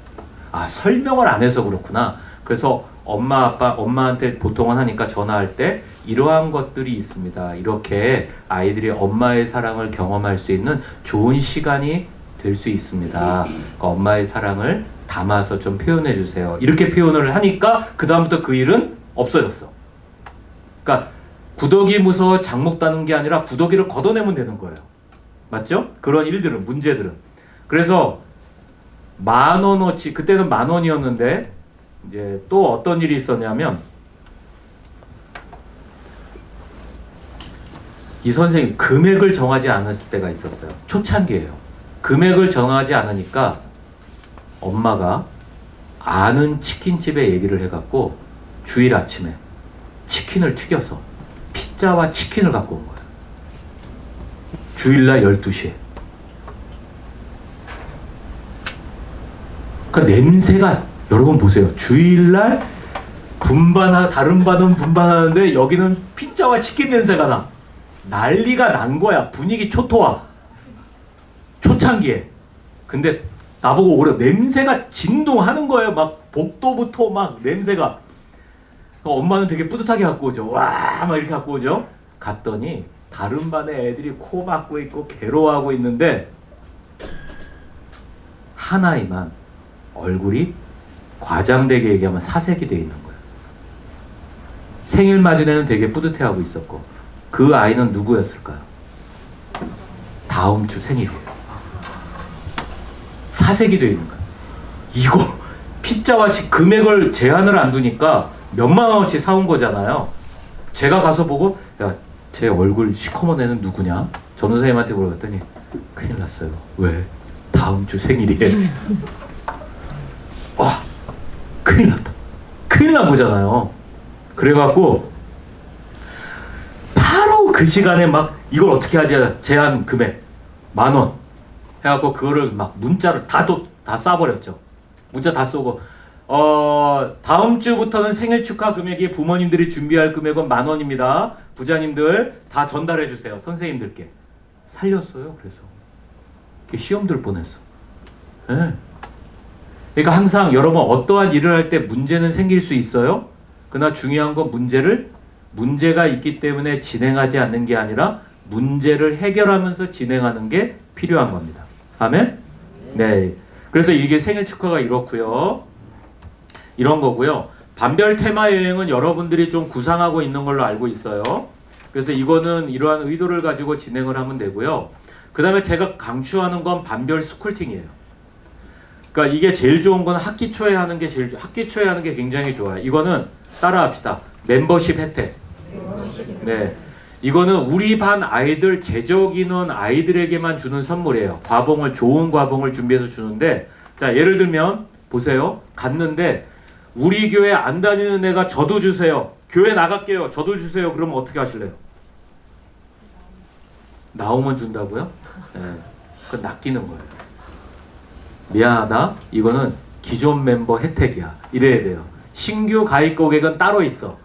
설명을 안 해서 그렇구나. 그래서 엄마한테 보통은 하니까 전화할 때 이러한 것들이 있습니다. 이렇게 아이들이 엄마의 사랑을 경험할 수 있는 좋은 시간이 될 수 있습니다. 그러니까 엄마의 사랑을 담아서 좀 표현해 주세요. 이렇게 표현을 하니까 그 다음부터 그 일은 없어졌어. 그러니까 구더기 무서워 장목 따는 게 아니라 구더기를 걷어내면 되는 거예요. 맞죠? 그런 일들은, 문제들은. 그래서 10,000원어치, 그때는 10,000원이었는데 이제 또 어떤 일이 있었냐면, 이 선생님 금액을 정하지 않았을 때가 있었어요. 초창기예요. 금액을 정하지 않으니까 엄마가 아는 치킨집에 얘기를 해갖고 주일 아침에 치킨을 튀겨서 피자와 치킨을 갖고 온 거예요. 주일날 12시에. 그 냄새가, 여러분 보세요. 주일날 다른 반은 분반하는데 여기는 피자와 치킨 냄새가 나. 난리가 난 거야. 분위기 초토화. 초창기에. 근데 나보고 오래 냄새가 진동하는 거예요. 막 복도부터 막 냄새가. 엄마는 되게 뿌듯하게 갖고 오죠. 와, 막 이렇게 갖고 오죠. 갔더니 다른 반에 애들이 코 막고 있고 괴로워하고 있는데 하나이만 얼굴이 과장되게 얘기하면 사색이 돼 있는 거예요. 생일 맞은 애는 되게 뿌듯해하고 있었고, 그 아이는 누구였을까요? 다음 주 생일이에요. 사색이 돼 있는 거예요. 이거 피자와 금액을 제한을 안 두니까 몇만 원어치 사온 거잖아요. 제가 가서 보고, 야, 제 얼굴 시커먼 애는 누구냐? 전도사님한테 물어봤더니 큰일 났어요. 왜? 다음 주 생일이에요. 와, 큰일 났다. 큰일 난 거잖아요. 그래갖고 바로 그 시간에 막 이걸 어떻게 하지? 제한 금액 10,000원 해갖고 그거를 막 문자를 다 쏴버렸죠. 문자 다 쏘고, 다음 주부터는 생일 축하 금액이 부모님들이 준비할 금액은 10,000원입니다. 부자님들 다 전달해 주세요. 선생님들께. 살렸어요. 그래서 시험 들 뻔했어. 네. 그러니까 항상 여러분 어떠한 일을 할 때 문제는 생길 수 있어요. 그러나 중요한 건 문제가 있기 때문에 진행하지 않는 게 아니라 문제를 해결하면서 진행하는 게 필요한 겁니다. 아멘? 네. 그래서 이게 생일 축하가 이렇고요. 이런 거고요. 반별 테마 여행은 여러분들이 좀 구상하고 있는 걸로 알고 있어요. 그래서 이거는 이러한 의도를 가지고 진행을 하면 되고요. 그 다음에 제가 강추하는 건 반별 스쿨팅이에요. 그러니까 이게 제일 좋은 건 학기 초에 하는 게 학기 초에 하는 게 굉장히 좋아요. 이거는 따라합시다. 멤버십 혜택. 네. 이거는 우리 반 아이들, 재적 인원 아이들에게만 주는 선물이에요. 좋은 과봉을 준비해서 주는데, 자, 예를 들면, 보세요. 갔는데, 우리 교회 안 다니는 애가 저도 주세요. 교회 나갈게요. 저도 주세요. 그러면 어떻게 하실래요? 나오면 준다고요? 네. 그건 낚이는 거예요. 미안하다. 이거는 기존 멤버 혜택이야. 이래야 돼요. 신규 가입 고객은 따로 있어.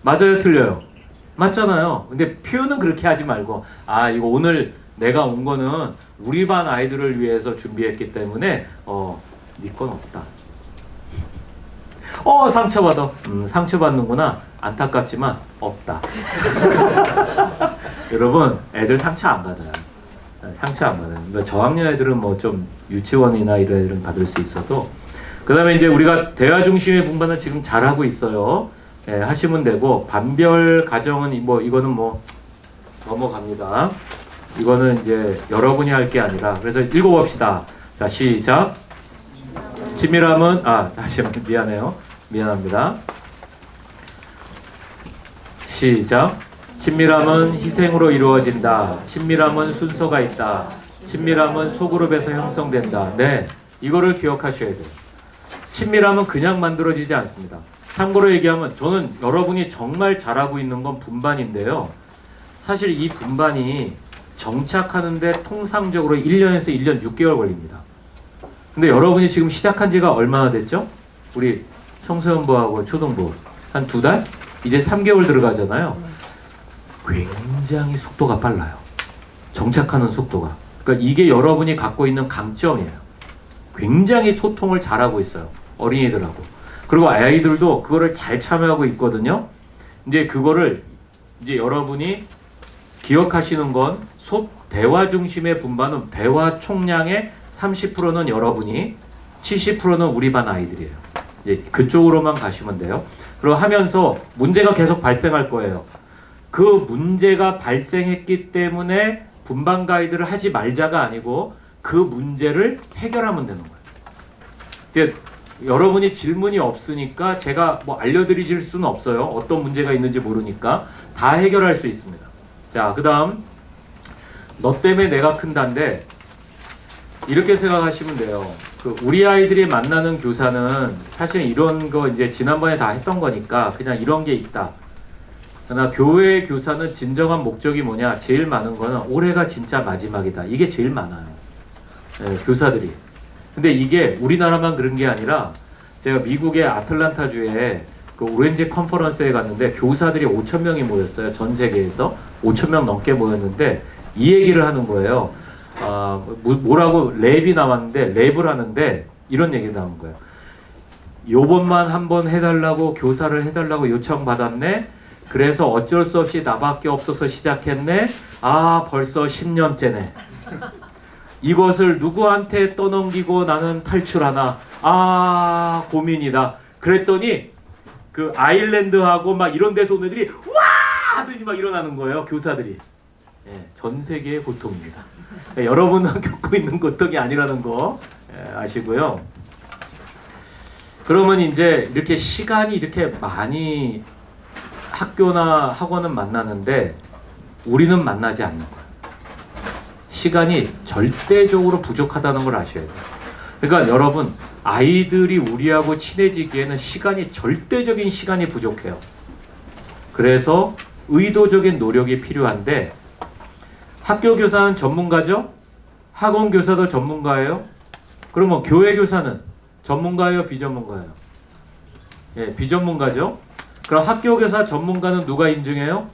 맞아요, 틀려요? 맞잖아요. 근데 표현은 그렇게 하지 말고, 아, 이거 오늘 내가 온 거는 우리 반 아이들을 위해서 준비했기 때문에 네 건 없다. 상처받아. 상처받는구나. 안타깝지만 없다. 여러분, 애들 상처 안 받아요. 상처 안 받아요. 뭐 저학년 애들은 뭐 좀 유치원이나 이런 애들은 받을 수 있어도, 그 다음에 이제 우리가 대화 중심의 분반은 지금 잘하고 있어요. 예, 하시면 되고, 반별 가정은 뭐 이거는 뭐 넘어갑니다. 이거는 이제 여러분이 할 게 아니라, 그래서 읽어봅시다. 자, 시작. 친밀함은 다시 한번 미안해요. 미안합니다. 시작. 친밀함은 희생으로 이루어진다. 친밀함은 순서가 있다. 친밀함은 소그룹에서 형성된다. 네, 이거를 기억하셔야 돼요. 친밀함은 그냥 만들어지지 않습니다. 참고로 얘기하면 저는 여러분이 정말 잘하고 있는 건 분반인데요. 사실 이 분반이 정착하는데 통상적으로 1년에서 1년 6개월 걸립니다. 근데 여러분이 지금 시작한 지가 얼마나 됐죠? 우리 청소년부하고 초등부 한 2달? 이제 3개월 들어가잖아요. 굉장히 속도가 빨라요. 정착하는 속도가. 그러니까 이게 여러분이 갖고 있는 강점이에요. 굉장히 소통을 잘하고 있어요. 어린이들하고. 그리고 아이들도 그거를 잘 참여하고 있거든요. 이제 그거를 이제 여러분이 기억하시는 건 대화 중심의 분반은 대화 총량의 30%는 여러분이, 70%는 우리 반 아이들이에요. 이제 그쪽으로만 가시면 돼요. 그리고 하면서 문제가 계속 발생할 거예요. 그 문제가 발생했기 때문에 분반 가이드를 하지 말자가 아니고 그 문제를 해결하면 되는 거예요. 이제 여러분이 질문이 없으니까 제가 뭐 알려드릴 수는 없어요. 어떤 문제가 있는지 모르니까 다 해결할 수 있습니다. 자, 그 다음 너 때문에 내가 큰다인데 이렇게 생각하시면 돼요. 우리 아이들이 만나는 교사는 사실 이런 거 이제 지난번에 다 했던 거니까 그냥 이런 게 있다. 그러나 교회 교사는 진정한 목적이 뭐냐? 제일 많은 거는 올해가 진짜 마지막이다. 이게 제일 많아요. 네, 교사들이. 근데 이게 우리나라만 그런 게 아니라 제가 미국의 아틀란타주에 그 오렌지 컨퍼런스에 갔는데 교사들이 5,000명이 모였어요. 전 세계에서 5,000명 넘게 모였는데 이 얘기를 하는 거예요. 뭐라고 랩이 나왔는데 랩을 하는데 이런 얘기 나온 거예요. 요번만 한번 해달라고 교사를 해달라고 요청받았네. 그래서 어쩔 수 없이 나밖에 없어서 시작했네. 벌써 10년째네. 이것을 누구한테 떠넘기고 나는 탈출하나. 고민이다. 그랬더니 그 아일랜드하고 막 이런 데서 온 애들이 와! 하더니 막 일어나는 거예요. 교사들이. 전 세계의 고통입니다. 여러분은 겪고 있는 고통이 아니라는 거 아시고요. 그러면 이제 이렇게 시간이 이렇게 많이 학교나 학원은 만나는데 우리는 만나지 않는 거예요. 시간이 절대적으로 부족하다는 걸 아셔야 돼요. 그러니까 여러분, 아이들이 우리하고 친해지기에는 절대적인 시간이 부족해요. 그래서 의도적인 노력이 필요한데 학교 교사는 전문가죠? 학원 교사도 전문가예요? 그러면 교회 교사는 전문가예요? 비전문가예요? 비전문가죠? 그럼 학교 교사 전문가는 누가 인증해요?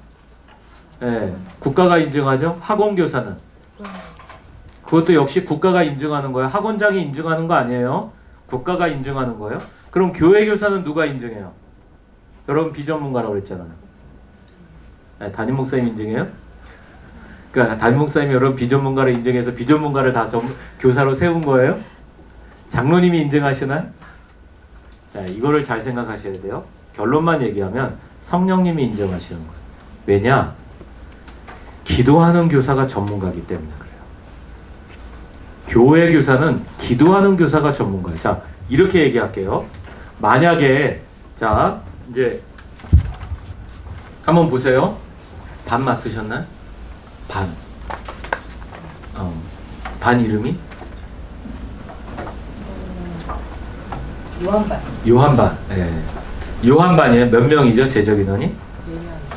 국가가 인증하죠? 학원 교사는? 그것도 역시 국가가 인증하는 거예요. 학원장이 인증하는 거 아니에요? 국가가 인증하는 거예요. 그럼 교회 교사는 누가 인증해요? 여러분 비전문가라고 그랬잖아요. 담임 목사님 인증해요? 그러니까 담임 목사님이 여러분 비전문가를 인증해서 비전문가를 다 교사로 세운 거예요? 장로님이 인증하시나요? 자, 이거를 잘 생각하셔야 돼요. 결론만 얘기하면 성령님이 인정하시는 거예요. 왜냐? 기도하는 교사가 전문가이기 때문에 그래요. 교회 교사는 기도하는 교사가 전문가예요. 자, 이렇게 얘기할게요. 만약에 자, 이제 한번 보세요. 반 맡으셨나요? 반. 반 이름이? 요한반. 요한반. 예. 요한반이에요. 몇 명이죠? 제적 인원이?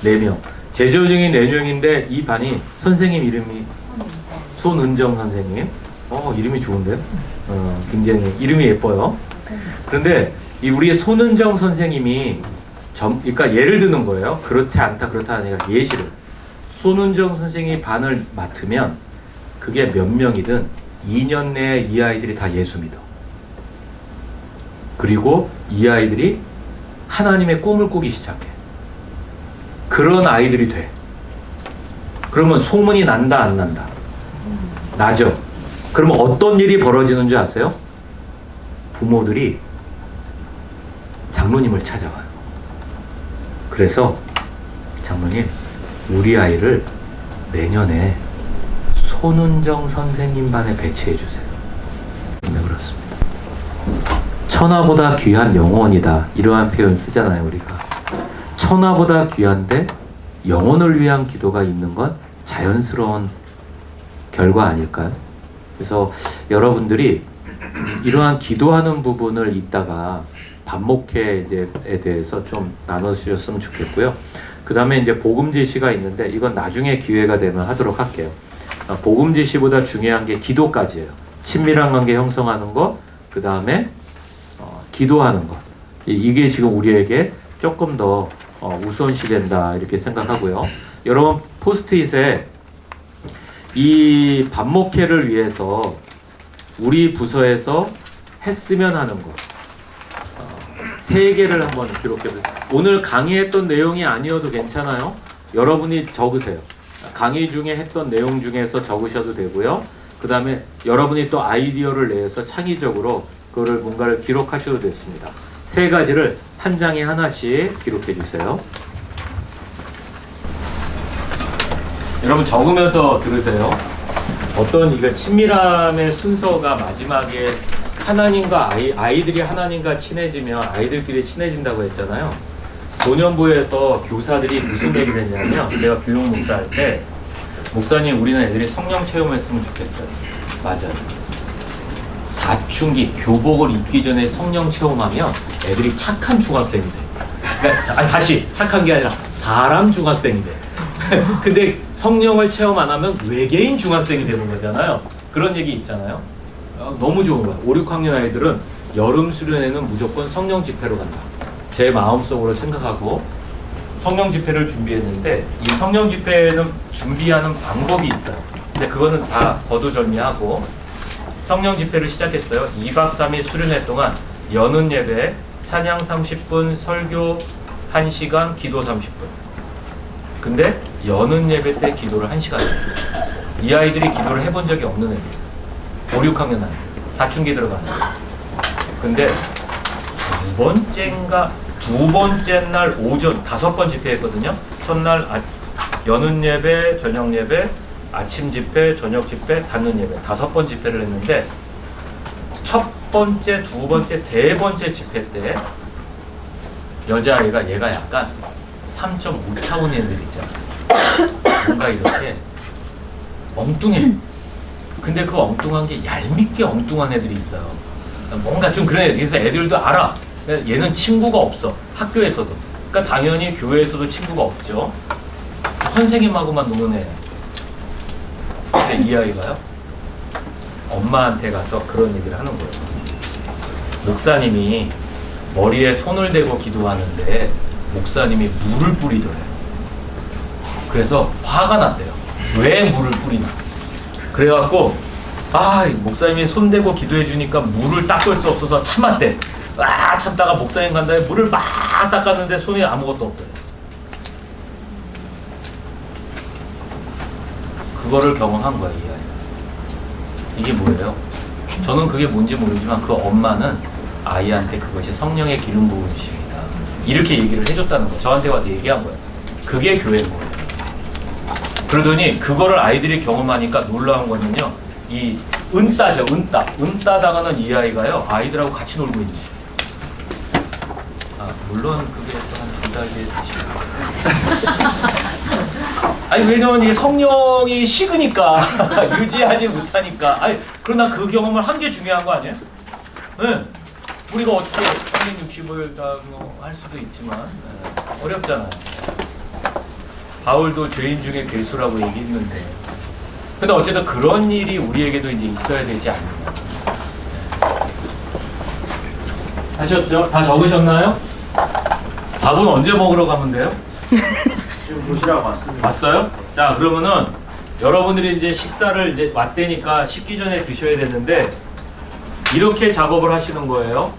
4명. 제적 인원이 4명인데 이 반이 선생님 이름이 손은정 선생님. 이름이 좋은데요? 굉장히 이름이 예뻐요. 그런데 이 우리 손은정 선생님이 그러니까 예를 드는 거예요. 그렇지 않다 그렇다 아니라 예시를. 손은정 선생님이 반을 맡으면 그게 몇 명이든 2년 내에 이 아이들이 다 예수 믿어. 그리고 이 아이들이 하나님의 꿈을 꾸기 시작해. 그런 아이들이 돼. 그러면 소문이 난다 안 난다? 나죠. 그러면 어떤 일이 벌어지는 줄 아세요? 부모들이 장로님을 찾아와요. 그래서 장로님, 우리 아이를 내년에 손은정 선생님 반에 배치해 주세요. 네, 그렇습니다. 천하보다 귀한 영혼이다. 이러한 표현 쓰잖아요, 우리가. 천하보다 귀한데 영혼을 위한 기도가 있는 건 자연스러운 결과 아닐까요? 그래서 여러분들이 이러한 기도하는 부분을 이따가 반목회에 대해서 좀 나눠주셨으면 좋겠고요. 그 다음에 이제 복음지시가 있는데 이건 나중에 기회가 되면 하도록 할게요. 복음지시보다 중요한 게 기도까지예요. 친밀한 관계 형성하는 거, 그 다음에 기도하는 것. 이게 지금 우리에게 조금 더 우선시 된다 이렇게 생각하고요. 여러분 포스트잇에 이 반목회를 위해서 우리 부서에서 했으면 하는 것 3개를 한번 기록해보세요. 오늘 강의했던 내용이 아니어도 괜찮아요. 여러분이 적으세요. 강의 중에 했던 내용 중에서 적으셔도 되고요. 그 다음에 여러분이 또 아이디어를 내서 창의적으로 그거를 뭔가를 기록하셔도 됐습니다. 3가지를 한 장에 하나씩 기록해 주세요. 여러분 적으면서 들으세요. 어떤 이거 친밀함의 순서가 마지막에 하나님과 아이들이 하나님과 친해지면 아이들끼리 친해진다고 했잖아요. 소년부에서 교사들이 무슨 얘기를 했냐면, 제가 교육 목사할 때 목사님 우리는 애들이 성령 체험했으면 좋겠어요. 맞아요. 사춘기 교복을 입기 전에 성령 체험하면 애들이 착한 중학생이 돼. 그러니까 다시 착한 게 아니라 사람 중학생이 돼. 근데 성령을 체험 안 하면 외계인 중학생이 되는 거잖아요. 그런 얘기 있잖아요. 너무 좋은 거야. 5, 6학년 아이들은 여름 수련회는 무조건 성령 집회로 간다. 제 마음속으로 생각하고 성령 집회를 준비했는데, 이 성령 집회는 준비하는 방법이 있어요. 근데 그거는 다 거두절미하고 성령 집회를 시작했어요. 2박 3일 수련회 동안 여는 예배, 찬양 30분, 설교 1시간, 기도 30분. 근데 여는 예배 때 기도를 1시간 했어요. 이 아이들이 기도를 해본 적이 없는 애들. 5, 6학년 아이들. 사춘기 들어가는 애들. 근데 두 번째 날 오전 5번 집회했거든요. 첫날 여는 예배, 저녁 예배, 아침 집회, 저녁 집회, 닫는 예배 5번 집회를 했는데, 첫 번째, 두 번째, 세 번째 집회 때 여자아이가 얘가 약간 3.5차원 애들 있잖아. 뭔가 이렇게 엉뚱해. 근데 그 엉뚱한 게 얄밉게 엉뚱한 애들이 있어요. 뭔가 좀 그런 애들. 그래서 애들도 알아. 얘는 친구가 없어. 학교에서도. 그러니까 당연히 교회에서도 친구가 없죠. 선생님하고만 노는 애. 근데 이 아이가요, 엄마한테 가서 그런 얘기를 하는 거예요. 목사님이 머리에 손을 대고 기도하는데 목사님이 물을 뿌리더래요. 그래서 화가 났대요. 왜 물을 뿌리나. 그래갖고 목사님이 손 대고 기도해 주니까 물을 닦을 수 없어서 참았대. 참다가 목사님 간 다음에 물을 막 닦았는데 손에 아무것도 없대요. 그거를 경험한 거예요, 이 아이가. 이게 뭐예요? 저는 그게 뭔지 모르지만 그 엄마는 아이한테 그것이 성령의 기름 부으심이다, 이렇게 얘기를 해줬다는 거예요. 저한테 와서 얘기한 거예요. 그게 교회인 거예요. 그러더니 그거를 아이들이 경험하니까 놀라운 거는요. 이 은따죠, 은따. 은따다가는 이 아이가요. 아이들하고 같이 놀고 있는 거예요. 아, 물론 그게 또 한 두 달 뒤에 다시. 아니 왜냐면 이 성령이 식으니까 유지하지 못하니까. 아니 그러나 그 경험을 한 게 중요한 거 아니에요? 네. 우리가 어떻게 360을 다 뭐 할 수도 있지만 어렵잖아요. 바울도 죄인 중에 괴수라고 얘기했는데. 근데 어쨌든 그런 일이 우리에게도 이제 있어야 되지 않느냐. 하셨죠? 다 적으셨나요? 밥은 언제 먹으러 가면 돼요? 지금 도시락 왔습니다. 왔어요? 자, 그러면은 여러분들이 이제 식사를 이제 왔대니까 식기 전에 드셔야 되는데 이렇게 작업을 하시는 거예요.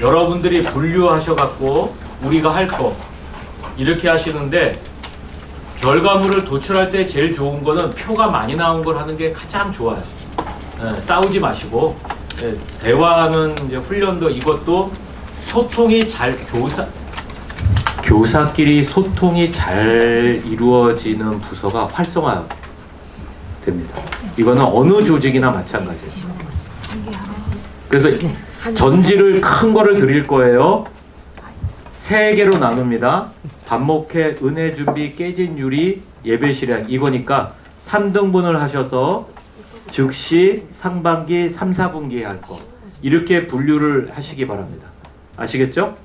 여러분들이 분류하셔갖고 우리가 할 거 이렇게 하시는데 결과물을 도출할 때 제일 좋은 거는 표가 많이 나온 걸 하는 게 가장 좋아요. 싸우지 마시고 대화하는 이제 훈련도 이것도 소통이 잘 교사끼리 소통이 잘 이루어지는 부서가 활성화됩니다. 이거는 어느 조직이나 마찬가지예요. 그래서 전지를 큰 거를 드릴 거예요. 3개로 나눕니다. 반목회, 은혜 준비, 깨진 유리, 예배 실행 이거니까 3등분을 하셔서 즉시 상반기, 3, 4분기에 할 거 이렇게 분류를 하시기 바랍니다. 아시겠죠?